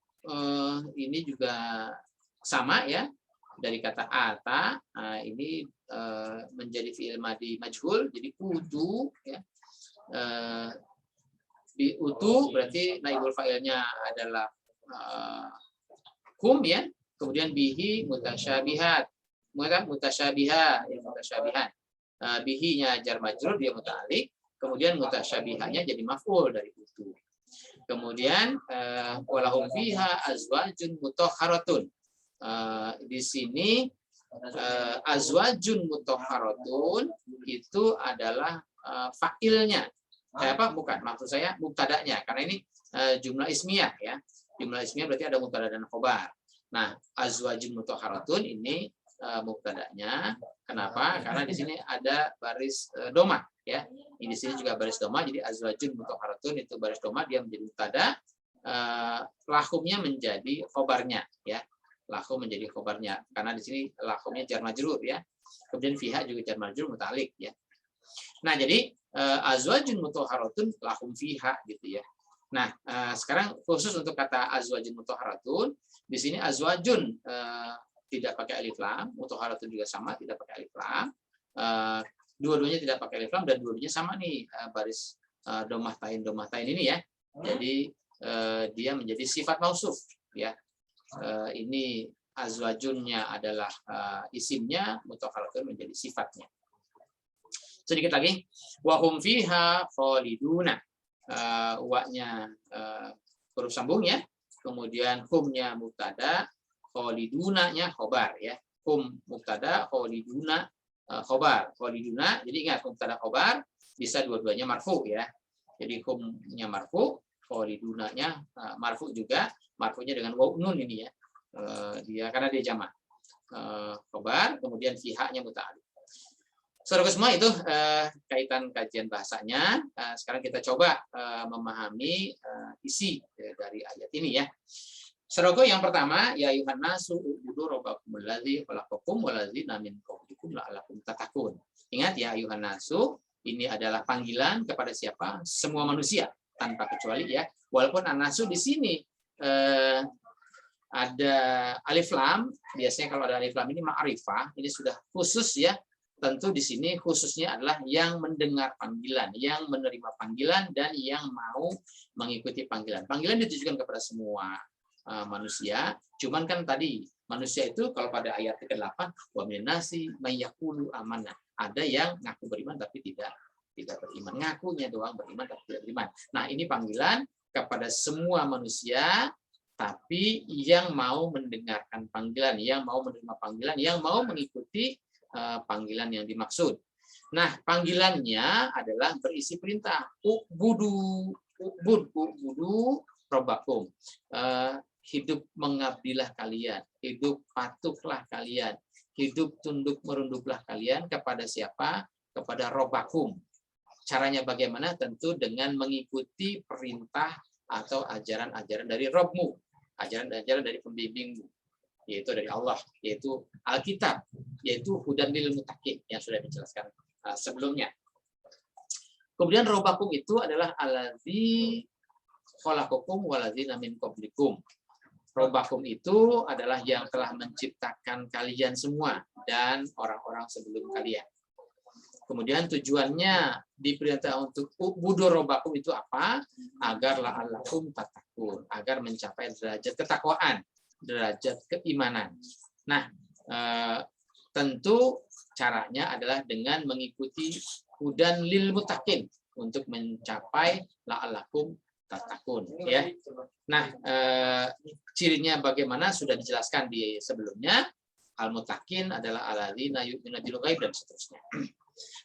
ini juga sama ya, dari kata ata, ini menjadi fi'il madi majhul, jadi utu ya. Di utu berarti naibul fa'ilnya adalah hum ya, kemudian bihi mutasyabihat, mutasyabiha ya, mutasyabihan. Bihinya jar majrur, dia muta'alliq, kemudian mutasyabihanya jadi maf'ul dari utu. Kemudian walahum fiha azwajun mutahharatun. Di sini azwajun mutahharatun itu adalah fa'ilnya. Bukan, maksud saya mubtada'nya, karena ini jumlah ismiyah ya. Jumlah ismiyah berarti ada mubtada dan khobar. Nah, azwajun mutahharatun ini mubtada'nya. Kenapa? Karena di sini ada baris doma ya. Di sini juga baris doma, jadi azwajun mutahharatun itu baris doma, dia menjadi mubtada, lahumnya menjadi khobarnya ya. Lahum menjadi khobarnya, karena di sini lahumnya jar majrur ya. Kemudian fiha juga jar majrur muta'alliq ya. Nah, jadi azwajun mutahharatun lahum fiha gitu ya. Nah, sekarang khusus untuk kata azwajun mutahharatun, di sini azwajun tidak pakai alif lam, mutahharatun juga sama tidak pakai alif lam. Dua-duanya tidak pakai alif lam dan dua-duanya sama nih baris domah tain ini ya. Jadi dia menjadi sifat mausuf ya. Ini azwajunnya adalah isimnya, mutahharatun menjadi sifatnya. Sedikit lagi, wa hum fiha khaliduna. Wa-nya huruf sambung ya. Kemudian humnya mubtada, khaliduna-nya khobar ya. Hum mubtada, khaliduna khobar. Khaliduna, jadi ingat mubtada khobar bisa dua-duanya marfu ya. Jadi humnya marfu, khaliduna-nya marfu juga. Marfunya dengan waw nun ini ya. Dia karena dia jamak. Khobar, kemudian fiha-nya muta'alliq. Saudara semua itu kaitan kajian bahasanya. Sekarang kita coba memahami isi dari ayat ini ya. Saudara yang pertama, ya ayuhan nasu ubudu rabbakumul ladzi khalaqakum wal ladzina min qablikum la'allakum tattaqun. Ingat ya ayuhan nasu, ini adalah panggilan kepada siapa? Semua manusia tanpa kecuali ya. Walaupun an-nasu di sini ada alif lam, biasanya kalau ada alif lam ini ma'rifah, ini sudah khusus ya. Tentu di sini khususnya adalah yang mendengar panggilan, yang menerima panggilan, dan yang mau mengikuti panggilan. Panggilan ditujukan kepada semua manusia. Cuman kan tadi manusia itu kalau pada ayat ke-8, wa minan nasi may yaqulu amanah. Ada yang ngaku beriman tapi tidak beriman. Ngakunya doang beriman tapi tidak beriman. Nah, ini panggilan kepada semua manusia, tapi yang mau mendengarkan panggilan, yang mau menerima panggilan, yang mau mengikuti panggilan yang dimaksud. Nah, panggilannya adalah berisi perintah. Ubudu rabbakum. Hidup mengabdilah kalian, hidup patuhlah kalian, hidup tunduk merunduklah kalian kepada siapa? Kepada rabbakum. Caranya bagaimana? Tentu dengan mengikuti perintah atau ajaran-ajaran dari Rabbmu, ajaran-ajaran dari pembimbingmu, yaitu dari Allah, yaitu Alkitab, yaitu hudan lil muttaqin yang sudah dijelaskan sebelumnya. Kemudian rabbakum itu adalah allazi khalaqakum waladzina min qablikum. Rabbakum itu adalah yang telah menciptakan kalian semua dan orang-orang sebelum kalian. Kemudian tujuannya diperintah untuk ubudu rabbakum itu apa? Agar la'allakum tattaqun, agar mencapai derajat ketakwaan, derajat keimanan. Nah, tentu caranya adalah dengan mengikuti hudan lil muttaqin untuk mencapai la'allakum tattaqun ya. Nah, cirinya bagaimana sudah dijelaskan di sebelumnya. Al muttaqin adalah alladzina yu'minuna bil ghaib dan seterusnya.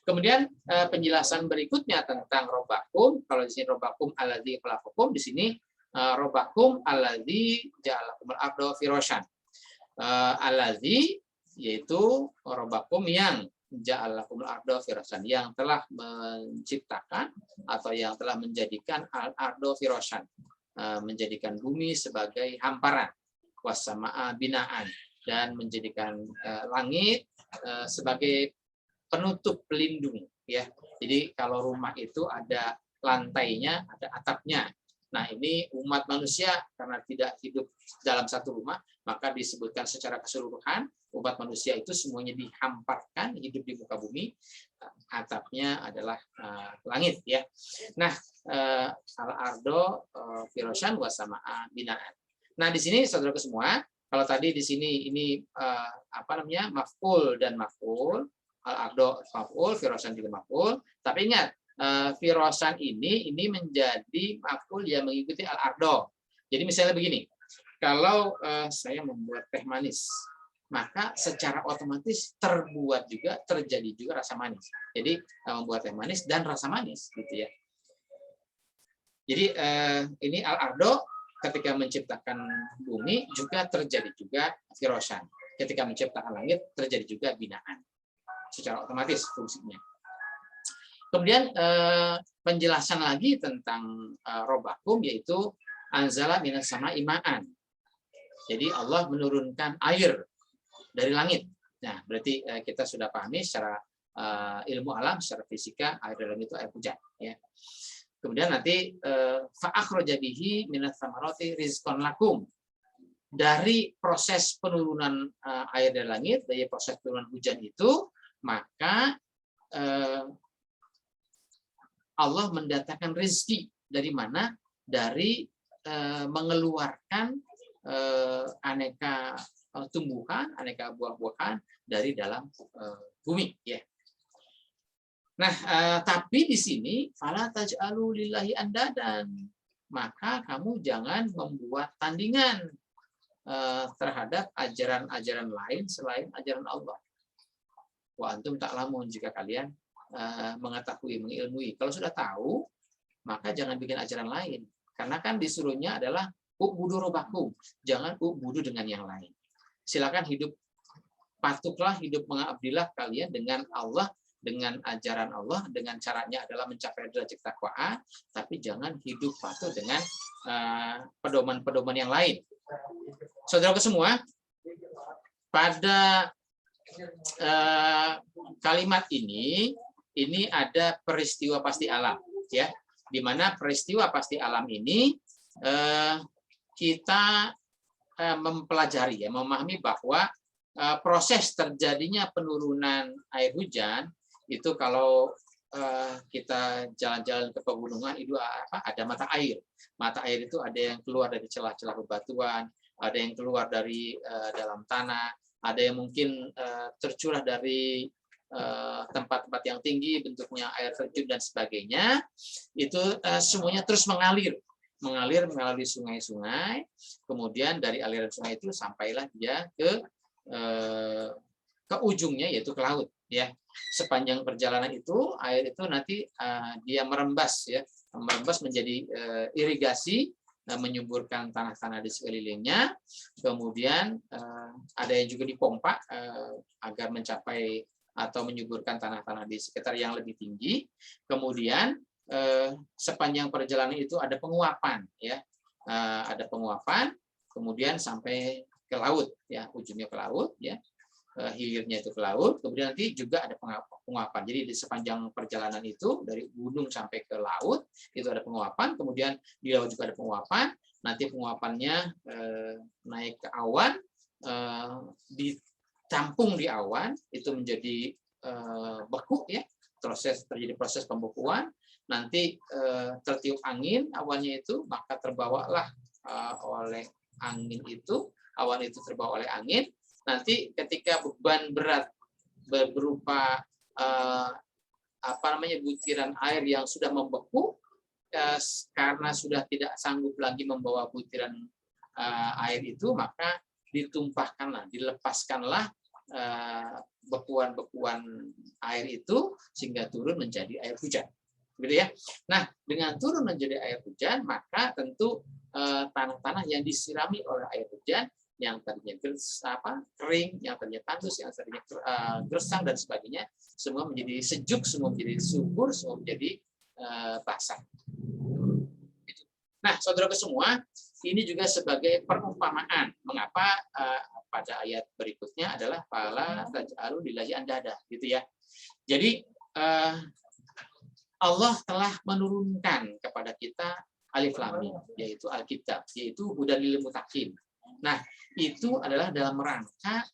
Kemudian penjelasan berikutnya tentang rabbakum, kalau di sini rabbakum alladzi khalaqakum, di sini rabbakum alladzi ja'alakumul arda firasyan. Alladzi yaitu rabbakum yang ja'alakumul arda firasyan, yang telah menciptakan atau yang telah menjadikan al-arda firasyan, menjadikan bumi sebagai hamparan, wassamaa binaan, dan menjadikan langit sebagai penutup pelindung ya. Jadi kalau rumah itu ada lantainya, ada atapnya. Nah, ini umat manusia karena tidak hidup dalam satu rumah, maka disebutkan secara keseluruhan umat manusia itu semuanya dihamparkan hidup di muka bumi. Atapnya adalah langit ya. Nah, al-ardo firasyan wa samaa binaan. Nah, di sini saudara semua, kalau tadi di sini ini maf'ul dan maf'ul, al-ardo maf'ul, firasyan juga maf'ul. Tapi ingat, firasyan ini menjadi maf'ul yang mengikuti al-ardo. Jadi misalnya begini, kalau saya membuat teh manis, maka secara otomatis terjadi juga rasa manis. Jadi membuat teh manis dan rasa manis, gitu ya. Jadi ini al-ardo ketika menciptakan bumi juga terjadi juga firasyan. Ketika menciptakan langit terjadi juga binaan. Secara otomatis fungsinya. Kemudian penjelasan lagi tentang rabbakum, yaitu anzala minas sama'i ma'an. Jadi Allah menurunkan air dari langit. Nah, berarti kita sudah pahami secara ilmu alam, secara fisika, air dari langit itu air hujan. Ya. Kemudian nanti fa akhraja bihi minas samarati rizqan lakum. Dari proses penurunan air dari langit, dari proses penurunan hujan itu, maka Allah mendatangkan rezeki dari mana? Dari mengeluarkan aneka tumbuhan, aneka buah-buahan dari dalam bumi. Ya. Nah, tapi di sini fala taj'alu lillahi andadan. Maka kamu jangan membuat tandingan terhadap ajaran-ajaran lain selain ajaran Allah. Wa antum ta'lamun, jika kalian mengetahui, mengilmui. Kalau sudah tahu, maka jangan bikin ajaran lain. Karena kan disuruhnya adalah ubudu robbakum, jangan ubudu dengan yang lain. Silakan hidup, patutlah hidup mengabdilah kalian dengan Allah, dengan ajaran Allah, dengan caranya adalah mencapai derajat takwaan, tapi jangan hidup patuh dengan pedoman-pedoman yang lain. Saudara semua, pada kalimat ini ada peristiwa pasti alam, ya, di mana peristiwa pasti alam ini kita mempelajari, ya, memahami bahwa proses terjadinya penurunan air hujan itu kalau kita jalan-jalan ke pegunungan itu ada mata air. Mata air itu ada yang keluar dari celah-celah bebatuan, ada yang keluar dari dalam tanah, ada yang mungkin tercurah dari tempat-tempat yang tinggi, bentuknya air terjun dan sebagainya. Itu semuanya terus mengalir melalui sungai-sungai. Kemudian dari aliran sungai itu sampailah dia ke ujungnya, yaitu ke laut. Ya, sepanjang perjalanan itu air itu nanti dia merembas, ya, merembas menjadi irigasi, menyuburkan tanah-tanah di sekelilingnya. Kemudian ada yang juga dipompa agar mencapai atau menyuburkan tanah-tanah di sekitar yang lebih tinggi. Kemudian sepanjang perjalanan itu ada penguapan, ya, ada penguapan, kemudian sampai ke laut, ya, ujungnya ke laut, ya, hilirnya itu ke laut. Kemudian nanti juga ada penguapan. Jadi di sepanjang perjalanan itu dari gunung sampai ke laut itu ada penguapan. Kemudian di laut juga ada penguapan. Nanti penguapannya naik ke awan, ditampung di awan, itu menjadi beku, ya. Terjadi proses pembekuan. Nanti tertiup angin awannya itu, maka terbawalah oleh angin itu, awan itu terbawa oleh angin. Nanti ketika beban berat berupa butiran air yang sudah membeku, karena sudah tidak sanggup lagi membawa butiran air itu, maka ditumpahkanlah, dilepaskanlah bekuan-bekuan air itu sehingga turun menjadi air hujan. Gitu, ya. Nah, dengan turun menjadi air hujan, maka tentu tanah-tanah yang disirami oleh air hujan yang tadinya kering, yang tadinya tandus, yang tadinya gersang dan sebagainya, semua menjadi sejuk, semua menjadi subur, semua menjadi basah. Nah, saudara semua, ini juga sebagai perumpamaan. Mengapa pada ayat berikutnya adalah fala taj'alu lillahi andada, gitu, ya. Jadi Allah telah menurunkan kepada kita alif lam mim, yaitu Alkitab, yaitu hudan lil muttaqin. Nah, itu adalah dalam rangka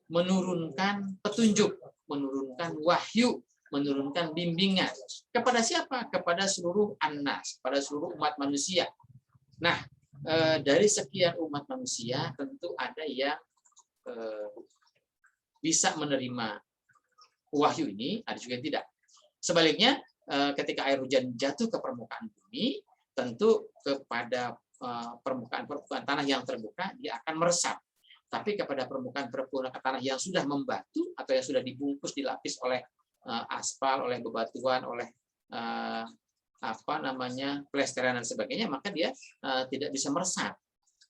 menurunkan petunjuk, menurunkan wahyu, menurunkan bimbingan. Kepada siapa? Kepada seluruh annas, pada seluruh umat manusia. Nah, dari sekian umat manusia, tentu ada yang bisa menerima wahyu ini, ada juga yang tidak. Sebaliknya, ketika air hujan jatuh ke permukaan bumi, tentu kepada permukaan tanah yang terbuka dia akan meresap. Tapi kepada permukaan tanah yang sudah membatu atau yang sudah dibungkus, dilapis oleh aspal, oleh bebatuan, oleh plesteran dan sebagainya, maka dia tidak bisa meresap.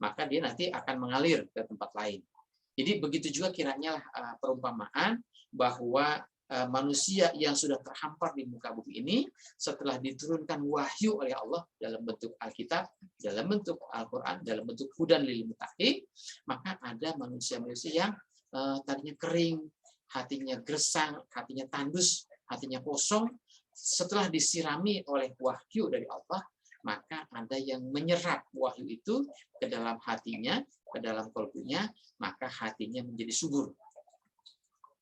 Maka dia nanti akan mengalir ke tempat lain. Jadi begitu juga kiranya perumpamaan bahwa manusia yang sudah terhampar di muka bumi ini, setelah diturunkan wahyu oleh Allah dalam bentuk Alkitab, dalam bentuk Al-Quran, dalam bentuk hudan lil muttaqin, maka ada manusia-manusia yang tadinya kering, hatinya gersang, hatinya tandus, hatinya kosong, setelah disirami oleh wahyu dari Allah, maka ada yang menyerap wahyu itu ke dalam hatinya, ke dalam kalbunya, maka hatinya menjadi subur.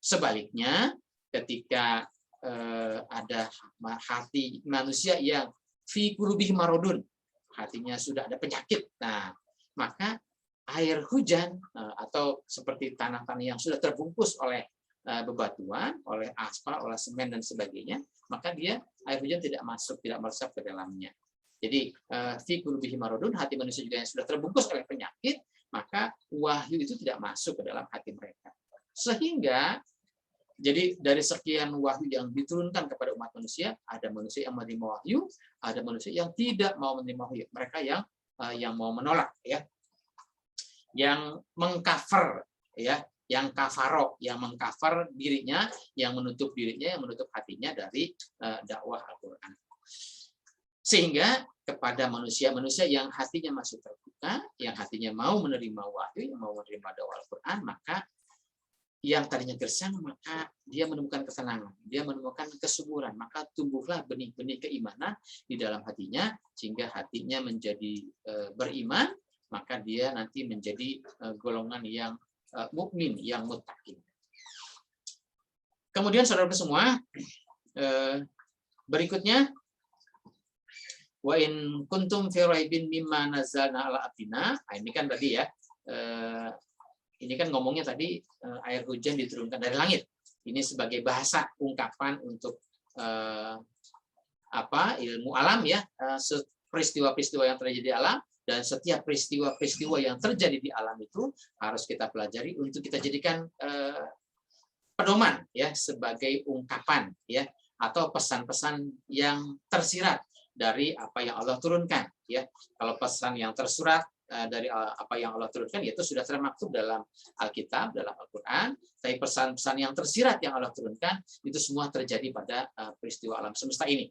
Sebaliknya, ketika ada hati manusia yang fi qulubihim maradun, hatinya sudah ada penyakit, nah maka air hujan atau seperti tanah-tanah yang sudah terbungkus oleh bebatuan, oleh aspal, oleh semen dan sebagainya, maka air hujan tidak masuk, tidak meresap ke dalamnya. Jadi fi qulubihim maradun, hati manusia juga yang sudah terbungkus oleh penyakit, maka wahyu itu tidak masuk ke dalam hati mereka. Sehingga jadi dari sekian wahyu yang diturunkan kepada umat manusia, ada manusia yang menerima wahyu, ada manusia yang tidak mau menerima wahyu. Mereka yang mau menolak, ya, yang mengkafir, ya, yang kafaro, yang mengkafir dirinya, yang menutup dirinya, yang menutup hatinya dari dakwah Al-Quran. Sehingga kepada manusia-manusia yang hatinya masih terbuka, yang hatinya mau menerima wahyu, yang mau menerima dakwah Al-Quran, maka yang tadinya gersang, maka dia menemukan ketenangan, dia menemukan kesuburan, maka tumbuhlah benih-benih keimanan di dalam hatinya, sehingga hatinya menjadi beriman, maka dia nanti menjadi golongan yang mukmin, yang muttaqin. Kemudian saudara semua, berikutnya, wa in kuntum fi raibin mimma nazzalna ala abdina. Nah, ini kan tadi ya, ini kan ngomongnya tadi air hujan diturunkan dari langit. Ini sebagai bahasa ungkapan untuk ilmu alam, ya, peristiwa-peristiwa yang terjadi di alam, dan setiap peristiwa-peristiwa yang terjadi di alam itu harus kita pelajari untuk kita jadikan pedoman, ya, sebagai ungkapan, ya, atau pesan-pesan yang tersirat dari apa yang Allah turunkan, ya. Kalau pesan yang tersurat dari apa yang Allah turunkan, itu sudah termaktub dalam Alkitab, dalam Al-Quran. Tapi pesan-pesan yang tersirat yang Allah turunkan, itu semua terjadi pada peristiwa alam semesta ini.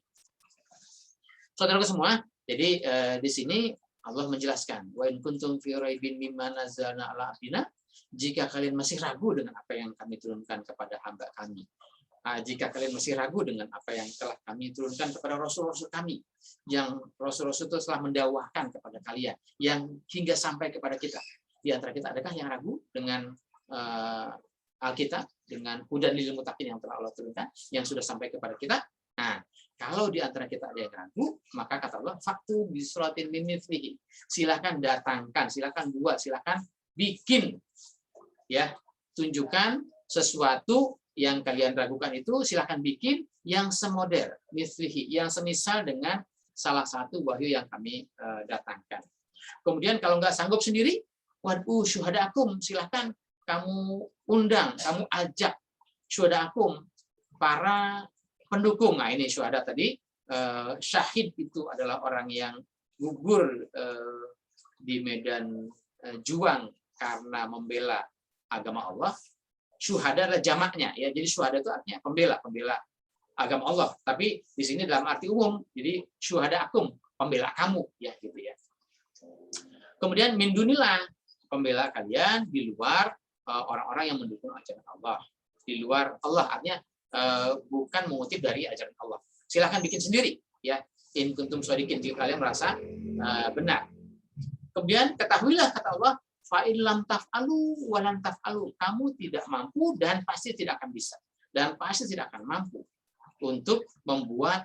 Saudara semua, jadi di sini Allah menjelaskan, wa in kuntum fi raibin mimma nazzalna ala abdina, jika kalian masih ragu dengan apa yang kami turunkan kepada hamba kami. Jika kalian masih ragu dengan apa yang telah kami turunkan kepada rasul-rasul kami, yang rasul-rasul itu telah mendakwahkan kepada kalian, yang hingga sampai kepada kita. Di antara kita adakah yang ragu dengan Alkitab, dengan hudan lil muttaqin yang telah Allah turunkan, yang sudah sampai kepada kita? Nah, kalau di antara kita ada yang ragu, maka kata Allah, faktu bisuratin mimithlihi. Silakan datangkan, silakan buat, silakan bikin, ya, tunjukkan sesuatu yang kalian ragukan itu, silahkan bikin yang semodel, mislihi, yang semisal dengan salah satu wahyu yang kami datangkan. Kemudian kalau nggak sanggup sendiri, syuhadaakum, silahkan kamu undang, kamu ajak syuhadaakum, para pendukung. Nah, ini syuhada tadi, syahid itu adalah orang yang gugur di medan juang karena membela agama Allah. Syuhada adalah jamaknya, ya. Jadi syuhada itu artinya pembela agama Allah. Tapi di sini dalam arti umum, jadi syuhada akum, pembela kamu, ya, gitu ya. Kemudian min dunilah, pembela kalian di luar orang-orang yang mendukung ajaran Allah. Di luar Allah, artinya bukan mengutip dari ajaran Allah. Silahkan bikin sendiri, ya. In kuntum shodiqin, jika kalian merasa benar. Kemudian ketahuilah, kata Allah, fa'in lam taf'alu wa lam taf'alu, kamu tidak mampu dan pasti tidak akan bisa, dan pasti tidak akan mampu untuk membuat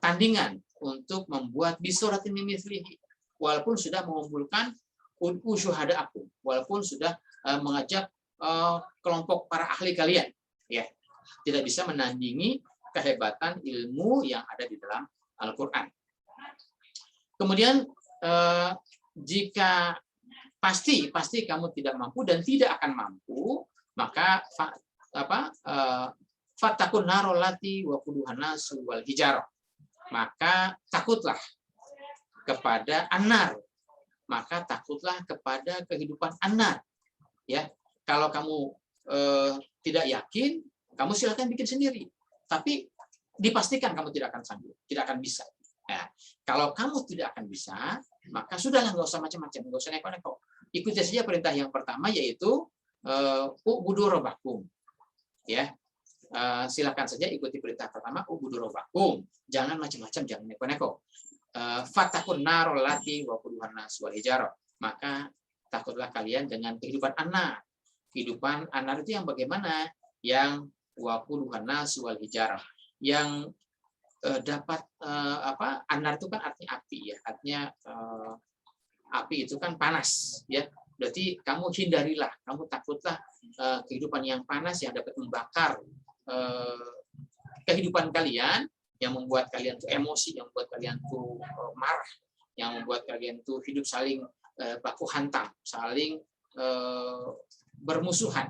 tandingan, untuk membuat bisuratin mimithlihi, walaupun sudah mengumpulkan syuhadaakum, walaupun sudah mengajak kelompok para ahli kalian, ya, tidak bisa menandingi kehebatan ilmu yang ada di dalam Al-Quran. Kemudian jika pasti kamu tidak mampu dan tidak akan mampu, maka fattaqun narol lati waquduhan nasu wal hijarah, maka takutlah kepada anar, maka takutlah kepada kehidupan anar, ya. Kalau kamu tidak yakin, kamu silakan bikin sendiri, tapi dipastikan kamu tidak akan sanggup, tidak akan bisa. Nah, kalau kamu tidak akan bisa, maka sudahlah, nggak usah macam-macam, nggak usah neko-neko. Ikuti saja perintah yang pertama, yaitu ubudu rabbakum, ya. silakan saja ikuti perintah pertama, ubudu rabbakum. Jangan macam-macam, jangan neko-neko. Fatakun narol lati wa quduhan nas wal hijarah. Maka takutlah kalian dengan kehidupan anar. Kehidupan anar itu yang bagaimana? Yang wa quduhan nas wal hijarah. Yang dapat anar itu kan artinya api ya. Artinya api itu kan panas ya. Berarti kamu hindarilah, kamu takutlah kehidupan yang panas yang dapat membakar kehidupan kalian, yang membuat kalian tuh emosi, yang membuat kalian tuh marah, yang membuat kalian tuh hidup saling baku hantam, saling bermusuhan.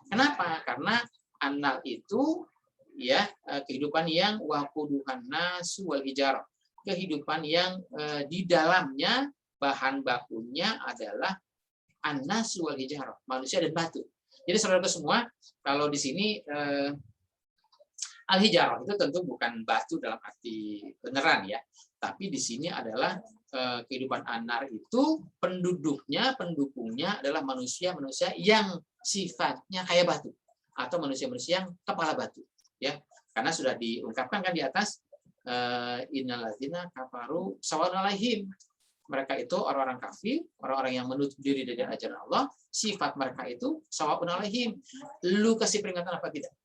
Kenapa? Karena anar itu ya kehidupan yang waquduhan nasu wal hijarah, kehidupan yang di dalamnya bahan bakunya adalah an-nas wal hijarah, manusia dan batu. Jadi saudara semua, kalau di sini al-hijarah itu tentu bukan batu dalam arti beneran ya, tapi di sini adalah kehidupan anar itu pendukungnya adalah manusia-manusia yang sifatnya kayak batu atau manusia-manusia yang kepala batu ya. Karena sudah diungkapkan kan di atas innalladzina kafaru sawa'un 'alaihim. Mereka itu orang-orang kafir, orang-orang yang menutup diri dari ajaran Allah, sifat mereka itu sawa'un 'alaihim. Lu kasih peringatan apa tidak?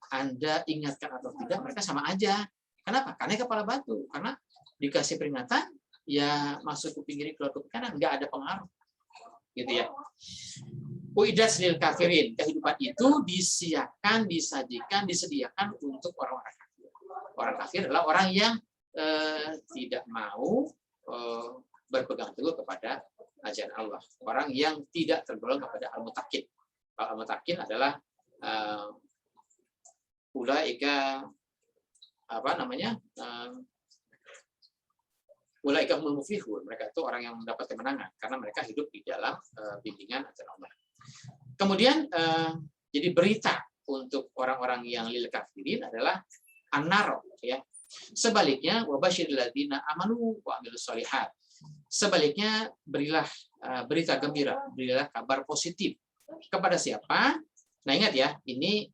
Anda ingatkan atau tidak, mereka sama aja. Kenapa? Karena kepala batu. Karena dikasih peringatan, ya masuk kuping kiri, keluar kuping kanan, nggak ada pengaruh. Gitu ya. Uidas lil kafirin. Kehidupan itu disiapkan, disajikan, disediakan untuk orang-orang kafir. Orang kafir adalah orang yang tidak mau berpegang teguh kepada ajaran Allah. Orang yang tidak tergolong kepada al-mutakin. Al-mutakin adalah ulaika ulaika humul muflihun. Mereka itu orang yang mendapat kemenangan karena mereka hidup di dalam bimbingan ajaran Allah. Kemudian jadi berita untuk orang-orang yang lil kafirin adalah an-nar ya. Sebaliknya wabashiril ladzina amanu wa amilus shalihat. Sebaliknya berilah berita gembira, berilah kabar positif kepada siapa? Nah ingat ya, ini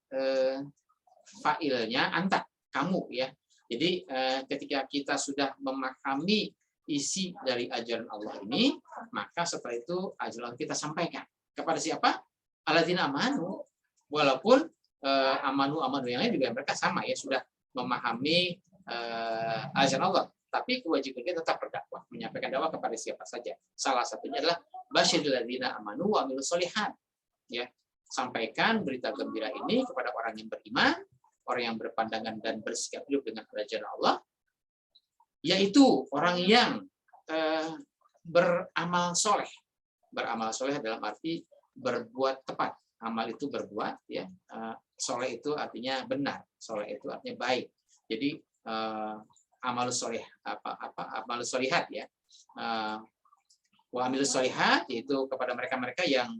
fa'ilnya anta, kamu ya. Jadi ketika kita sudah memahami isi dari ajaran Allah ini, maka setelah itu ajaran kita sampaikan kepada siapa? Alladzina amanu. Walaupun amanu yang lain juga mereka sama ya, sudah memahami ajaran Allah, tapi kewajiban kita tetap berdakwah, menyampaikan dakwah kepada siapa saja. Salah satunya adalah basyiril ladzina amanu wa amilus sholihat. Ya, sampaikan berita gembira ini kepada orang yang beriman, orang yang berpandangan dan bersikap hidup dengan ajaran Allah, yaitu orang yang beramal soleh. Beramal soleh dalam arti berbuat tepat. Amal itu berbuat, ya. Soleh itu artinya benar. Soleh itu artinya baik. Jadi amal soleh amal solihat ya. Wa amilus solihat yaitu kepada mereka-mereka yang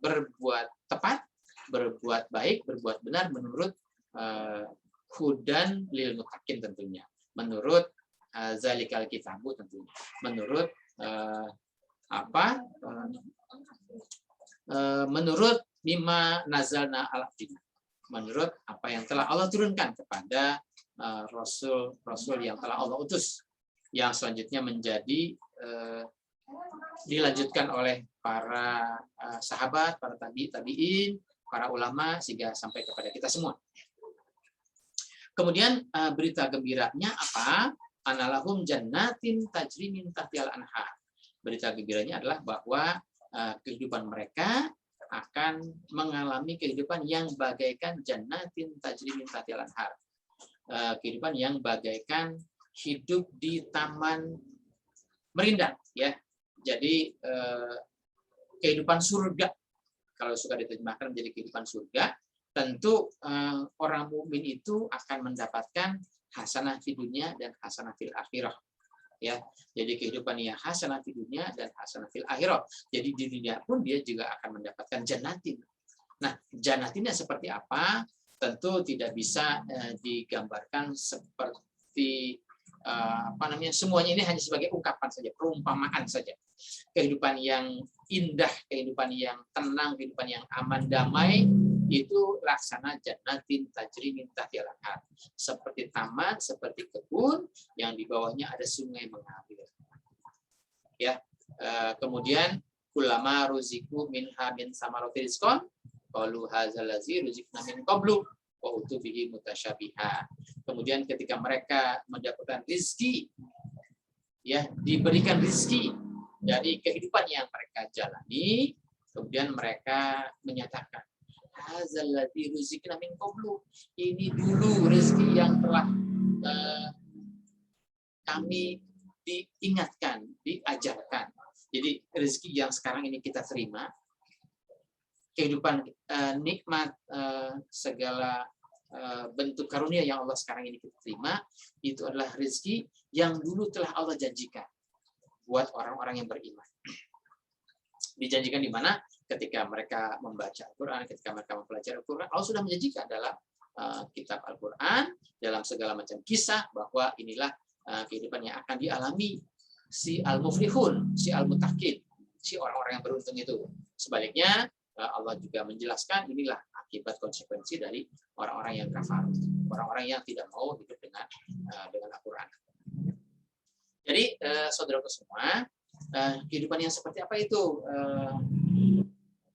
berbuat tepat, berbuat baik, berbuat benar menurut hudan lil muttaqin tentunya. Menurut zalikal kitabu tentunya. Menurut menurut mimma nazalna ala abdina. Menurut apa yang telah Allah turunkan kepada rasul-rasul yang telah Allah utus, yang selanjutnya menjadi dilanjutkan oleh para sahabat, para tabi'in, para ulama sehingga sampai kepada kita semua. Kemudian berita gembiranya apa? Analahum jannatin tajri min tahtihal anhar. Berita gembiranya adalah bahwa kehidupan mereka akan mengalami kehidupan yang bagaikan jannatin tajri min tahtihal anhar. Kehidupan yang bagaikan hidup di taman merindang ya. Jadi kehidupan surga, kalau suka diterjemahkan menjadi kehidupan surga, tentu orang mukmin itu akan mendapatkan hasanah di dunia dan hasanah fil akhirah ya. Jadi kehidupan yang hasanah di dunia dan hasanah fil akhirah. Jadi di dunia pun dia juga akan mendapatkan jannatin. Nah, jannatinnya seperti apa? Tentu tidak bisa digambarkan seperti semuanya ini hanya sebagai ungkapan saja, perumpamaan saja. Kehidupan yang indah, kehidupan yang tenang, kehidupan yang aman, damai, itu laksana jannatin tajri min tahtiha al-anhar. Seperti taman, seperti kebun yang di bawahnya ada sungai mengalir. Ya. Kemudian ulama ruziku minha min samarati rizqan qalu hadzal ladzi ruzikna min qablu wa utubihi mutasyabiha. Kemudian ketika mereka mendapatkan rezeki, ya, diberikan rezeki dari kehidupan yang mereka jalani, kemudian mereka menyatakan hadzal ladzi ruzikna min qablu, ini dulu rezeki yang telah kami diingatkan, diajarkan. Jadi rezeki yang sekarang ini kita terima, kehidupan nikmat, segala bentuk karunia yang Allah sekarang ini kita terima, itu adalah rezeki yang dulu telah Allah janjikan buat orang-orang yang beriman. Dijanjikan di mana? Ketika mereka membaca Al-Quran, ketika mereka mempelajari Al-Quran, Allah sudah menjanjikan dalam kitab Al-Quran, dalam segala macam kisah, bahwa inilah kehidupan yang akan dialami si al-muflihun, si al-mutakin, si orang-orang yang beruntung itu. Sebaliknya, Allah juga menjelaskan inilah akibat konsekuensi dari orang-orang yang kafir, orang-orang yang tidak mau hidup dengan Al-Quran. Jadi, saudaraku semua, kehidupan yang seperti apa itu?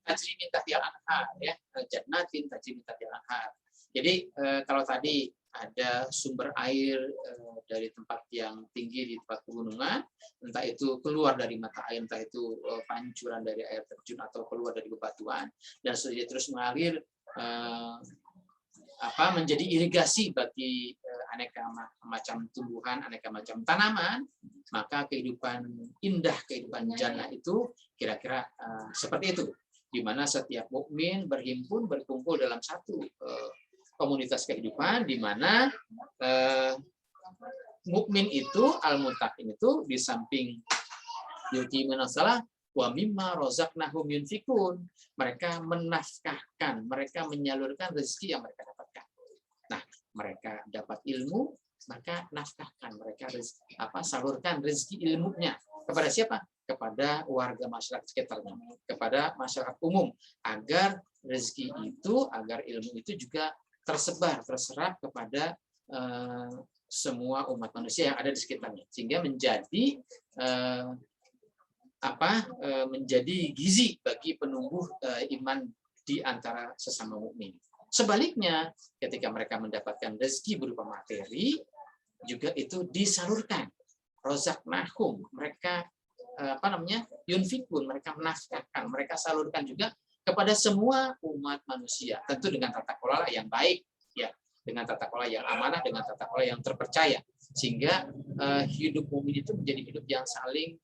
Tajri min tahtiha al-anhar, ya, jannatin tajri min tahtiha al-anhar. Jadi kalau tadi ada sumber air dari tempat yang tinggi di tempat pegunungan, entah itu keluar dari mata air, entah itu pancuran dari air terjun atau keluar dari bebatuan, dan sudah terus mengalir menjadi irigasi bagi aneka macam tumbuhan, aneka macam tanaman, maka kehidupan indah, kehidupan jannah itu kira-kira seperti itu, di mana setiap mukmin berhimpun, berkumpul dalam satu komunitas kehidupan, di mana mukmin itu, al-muttaqin itu, di samping yuqimuna shalah wa mimma razaqnahum yunfikun, mereka menafkahkan, mereka menyalurkan rezeki yang mereka dapatkan. Nah, mereka dapat ilmu, maka nafkahkan, mereka salurkan rezeki ilmunya kepada siapa? Kepada warga masyarakat sekitarnya, kepada masyarakat umum, agar rezeki itu, agar ilmu itu juga tersebar, terserap kepada semua umat manusia yang ada di sekitarnya, sehingga menjadi menjadi gizi bagi penumbuh iman di antara sesama mukmin. Sebaliknya, ketika mereka mendapatkan rezeki berupa materi, juga itu disalurkan. Rozaknahum, mereka yunfikun, mereka menafkahkan, mereka salurkan juga kepada semua umat manusia, tentu dengan tata kelola yang baik, ya, dengan tata kelola yang amanah, dengan tata kelola yang terpercaya, sehingga hidup mukmin itu menjadi hidup yang saling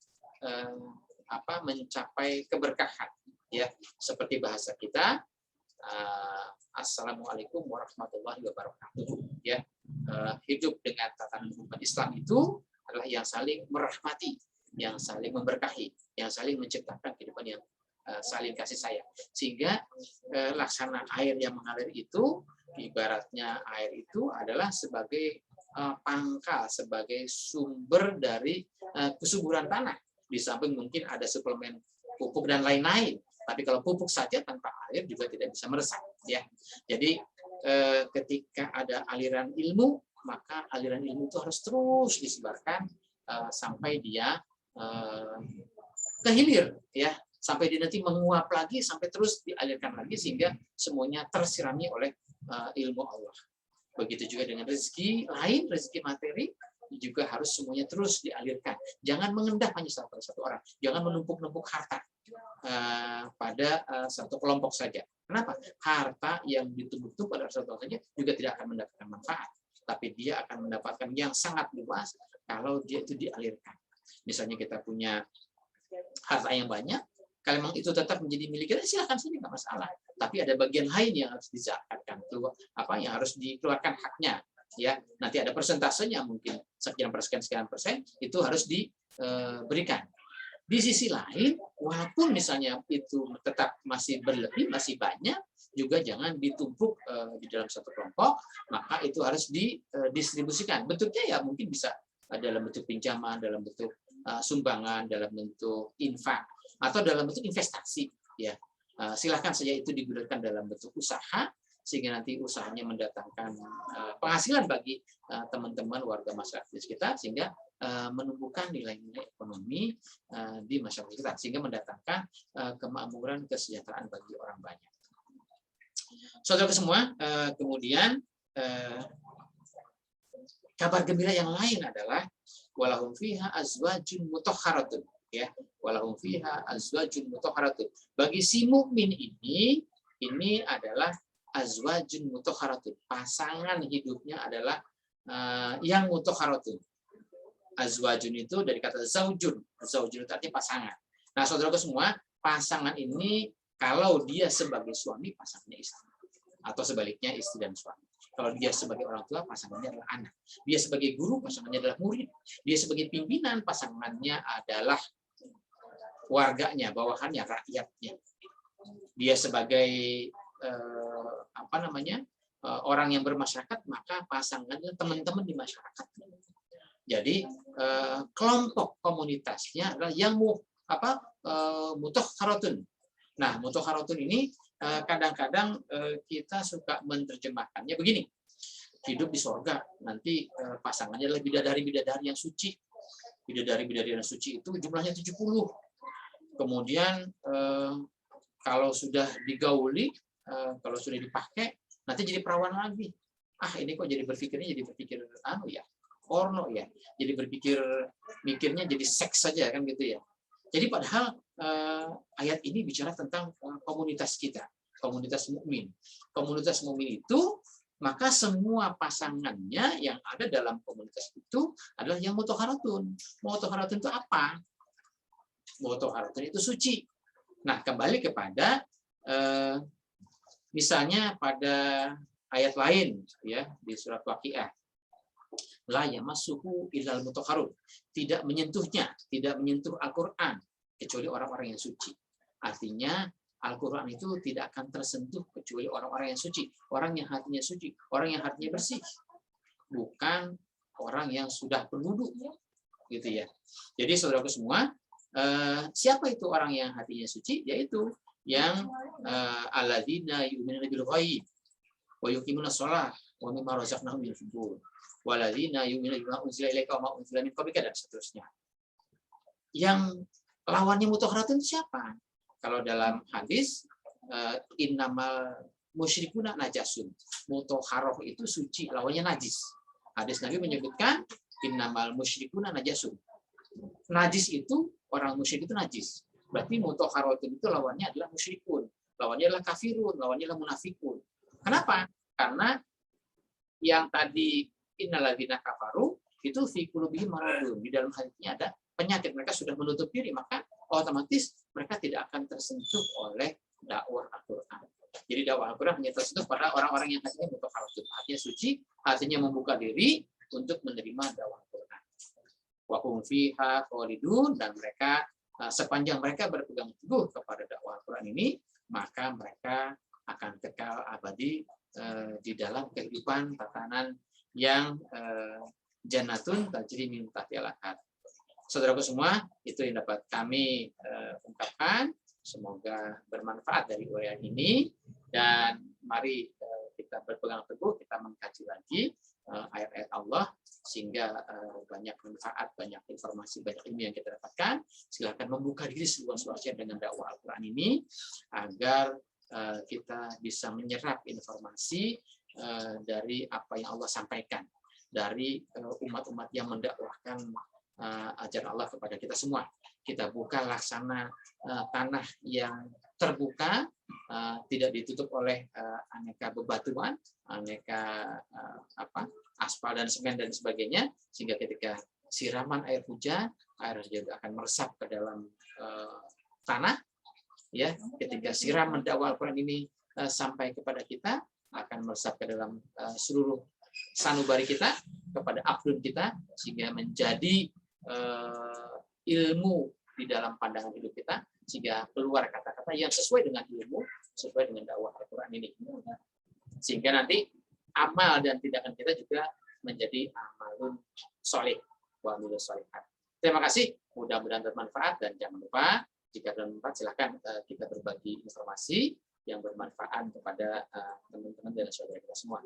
mencapai keberkahan, ya, seperti bahasa kita, Assalamualaikum warahmatullahi wabarakatuh, ya, hidup dengan tatanan hukum Islam itu adalah yang saling merahmati, yang saling memberkahi, yang saling menciptakan kehidupan yang saling kasih sayang, sehingga laksana air yang mengalir itu, ibaratnya air itu adalah sebagai pangkal, sebagai sumber dari kesuburan tanah. Di samping mungkin ada suplemen pupuk dan lain-lain, tapi kalau pupuk saja tanpa air juga tidak bisa meresap, ya. Jadi ketika ada aliran ilmu, maka aliran ilmu itu harus terus disebarkan sampai dia ke hilir, ya, sampai dia nanti menguap lagi, sampai terus dialirkan lagi, sehingga semuanya tersirami oleh ilmu Allah. Begitu juga dengan rezeki lain, rezeki materi juga harus semuanya terus dialirkan. Jangan mengendah hanya satu orang, jangan menumpuk-numpuk harta pada satu kelompok saja. Kenapa? Harta yang ditumpuk pada satu saja juga tidak akan mendapatkan manfaat, tapi dia akan mendapatkan yang sangat luas kalau dia itu dialirkan. Misalnya kita punya harta yang banyak, kalau memang itu tetap menjadi milik kita, silakan saja, nggak masalah. Tapi ada bagian lain yang harus dizakatkan, yang harus dikeluarkan haknya, ya. Nanti ada persentasenya, mungkin sekian persen itu harus diberikan. Di sisi lain, walaupun misalnya itu tetap masih berlebih, masih banyak, juga jangan ditumpuk di dalam satu kelompok, maka itu harus didistribusikan. Bentuknya ya mungkin bisa dalam bentuk pinjaman, dalam bentuk sumbangan, dalam bentuk infak, atau dalam bentuk investasi, ya. Silahkan saja itu digunakan dalam bentuk usaha, sehingga nanti usahanya mendatangkan penghasilan bagi teman-teman warga masyarakat kita, sehingga menumbuhkan nilai-nilai ekonomi di masyarakat kita, sehingga mendatangkan kemakmuran, kesejahteraan bagi orang banyak. Saudara semua, kemudian kabar gembira yang lain adalah walahum fiha azwajun mutahharatun, ya, walahum fiha azwajun mutahharatun. Bagi si mukmin ini adalah azwajun mutahharatun, pasangan hidupnya adalah yang mutahharatun. Azwajun itu dari kata zaujun, zaujun itu artinya pasangan. Nah, saudara semua, pasangan ini kalau dia sebagai suami, pasangannya istri, atau sebaliknya istri dan suami. Kalau dia sebagai orang tua, pasangannya adalah anak. Dia sebagai guru, pasangannya adalah murid. Dia sebagai pimpinan, pasangannya adalah warganya, bawahannya, rakyatnya. Dia sebagai orang yang bermasyarakat, maka pasangannya teman-teman di masyarakat. Jadi kelompok komunitasnya adalah yang mutahharatun. Nah, mutahharatun ini kadang-kadang kita suka menerjemahkannya begini: hidup di sorga, nanti pasangannya adalah bidadari-bidadari yang suci. Bidadari-bidadari yang suci itu jumlahnya 70. Kemudian kalau sudah digauli, kalau sudah dipakai, nanti jadi perawan lagi. Ini kok jadi berpikir porno ya. Jadi mikirnya jadi seks saja kan gitu ya. Jadi padahal ayat ini bicara tentang komunitas kita, komunitas mukmin. Komunitas mukmin itu, maka semua pasangannya yang ada dalam komunitas itu adalah yang mutahharatun. Mutahharatun itu apa? Mutahharatun itu suci. Nah, kembali kepada misalnya pada ayat lain ya di surat Waqiah. La yamassuhu illal mutahharun. Tidak menyentuhnya, tidak menyentuh Al-Qur'an kecuali orang-orang yang suci. Artinya Al-Qur'an itu tidak akan tersentuh kecuali orang-orang yang suci, orang yang hatinya suci, orang yang hatinya bersih. Bukan orang yang sudah berwudu, gitu ya. Jadi saudaraku semua, siapa itu orang yang hatinya suci? Yaitu yang alladzina yu'minuna bil ghaib wa yuqimuna shalah wa mimma razaqnahum yunfiqun. Waladzina yu'minuna bima unzila ilaika wa ma unzila min qablika, dan seterusnya. Yang lawannya mutahharatun siapa? Kalau dalam hadis innamal musyrikuna najasun. Mutahharah itu suci, lawannya najis. Hadis Nabi menyebutkan innamal musyrikuna najasun. Najis itu, orang musyrik itu najis. Berarti mutahharatun itu lawannya adalah musyrikun, lawannya adalah kafirun, lawannya adalah munafikun. Kenapa? Karena yang tadi innalladzina kafaru itu fi qulubihim maradun, di dalam hatinya ada penyakit, mereka sudah menutup diri, maka otomatis mereka tidak akan tersentuh oleh dakwah Al-Qur'an. Jadi dakwah Al-Qur'an hanya tersentuh pada orang-orang yang hatinya mutahharatun, hatinya suci, hatinya membuka diri untuk menerima dakwah Al-Qur'an. Wa hum fiha khalidun, dan mereka sepanjang mereka berpegang teguh kepada dakwah Al-Qur'an ini, maka mereka akan kekal abadi di dalam kehidupan tatanan yang jannatun tajri min tahtihal anhar. Saudaraku semua, itu yang dapat kami ungkapkan. Semoga bermanfaat dari uraian ini, dan mari kita berpegang teguh, kita mengkaji lagi ayat-ayat Allah sehingga banyak manfaat, banyak informasi, banyak ilmu yang kita dapatkan. Silakan membuka diri seluas-luasnya dengan dakwah Al-Qur'an ini agar kita bisa menyerap informasi dari apa yang Allah sampaikan dari umat-umat yang mendakwahkan ajaran Allah kepada kita semua. Kita buka laksana tanah yang terbuka, tidak ditutup oleh aneka bebatuan, aneka aspal dan semen dan sebagainya, sehingga ketika siraman air hujan juga akan meresap ke dalam tanah. Ya, ketika siram dakwah Al-Qur'an ini sampai kepada kita, akan meresap ke dalam seluruh sanubari kita, kepada akhlun kita, sehingga menjadi ilmu di dalam pandangan hidup kita, sehingga keluar kata-kata yang sesuai dengan ilmu, sesuai dengan dakwah Al-Qur'an ini. Sehingga nanti amal dan tindakan kita juga menjadi amalun sholih wa amilus sholihat. Terima kasih, mudah-mudahan bermanfaat, dan jangan lupa Jika bermanfaat, silakan kita berbagi informasi yang bermanfaat kepada teman-teman dan saudara kita semua.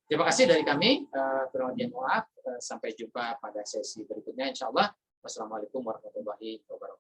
Terima kasih dari kami. Kurang lebih maaf. Sampai jumpa pada sesi berikutnya, insya Allah. Wassalamualaikum warahmatullahi wabarakatuh.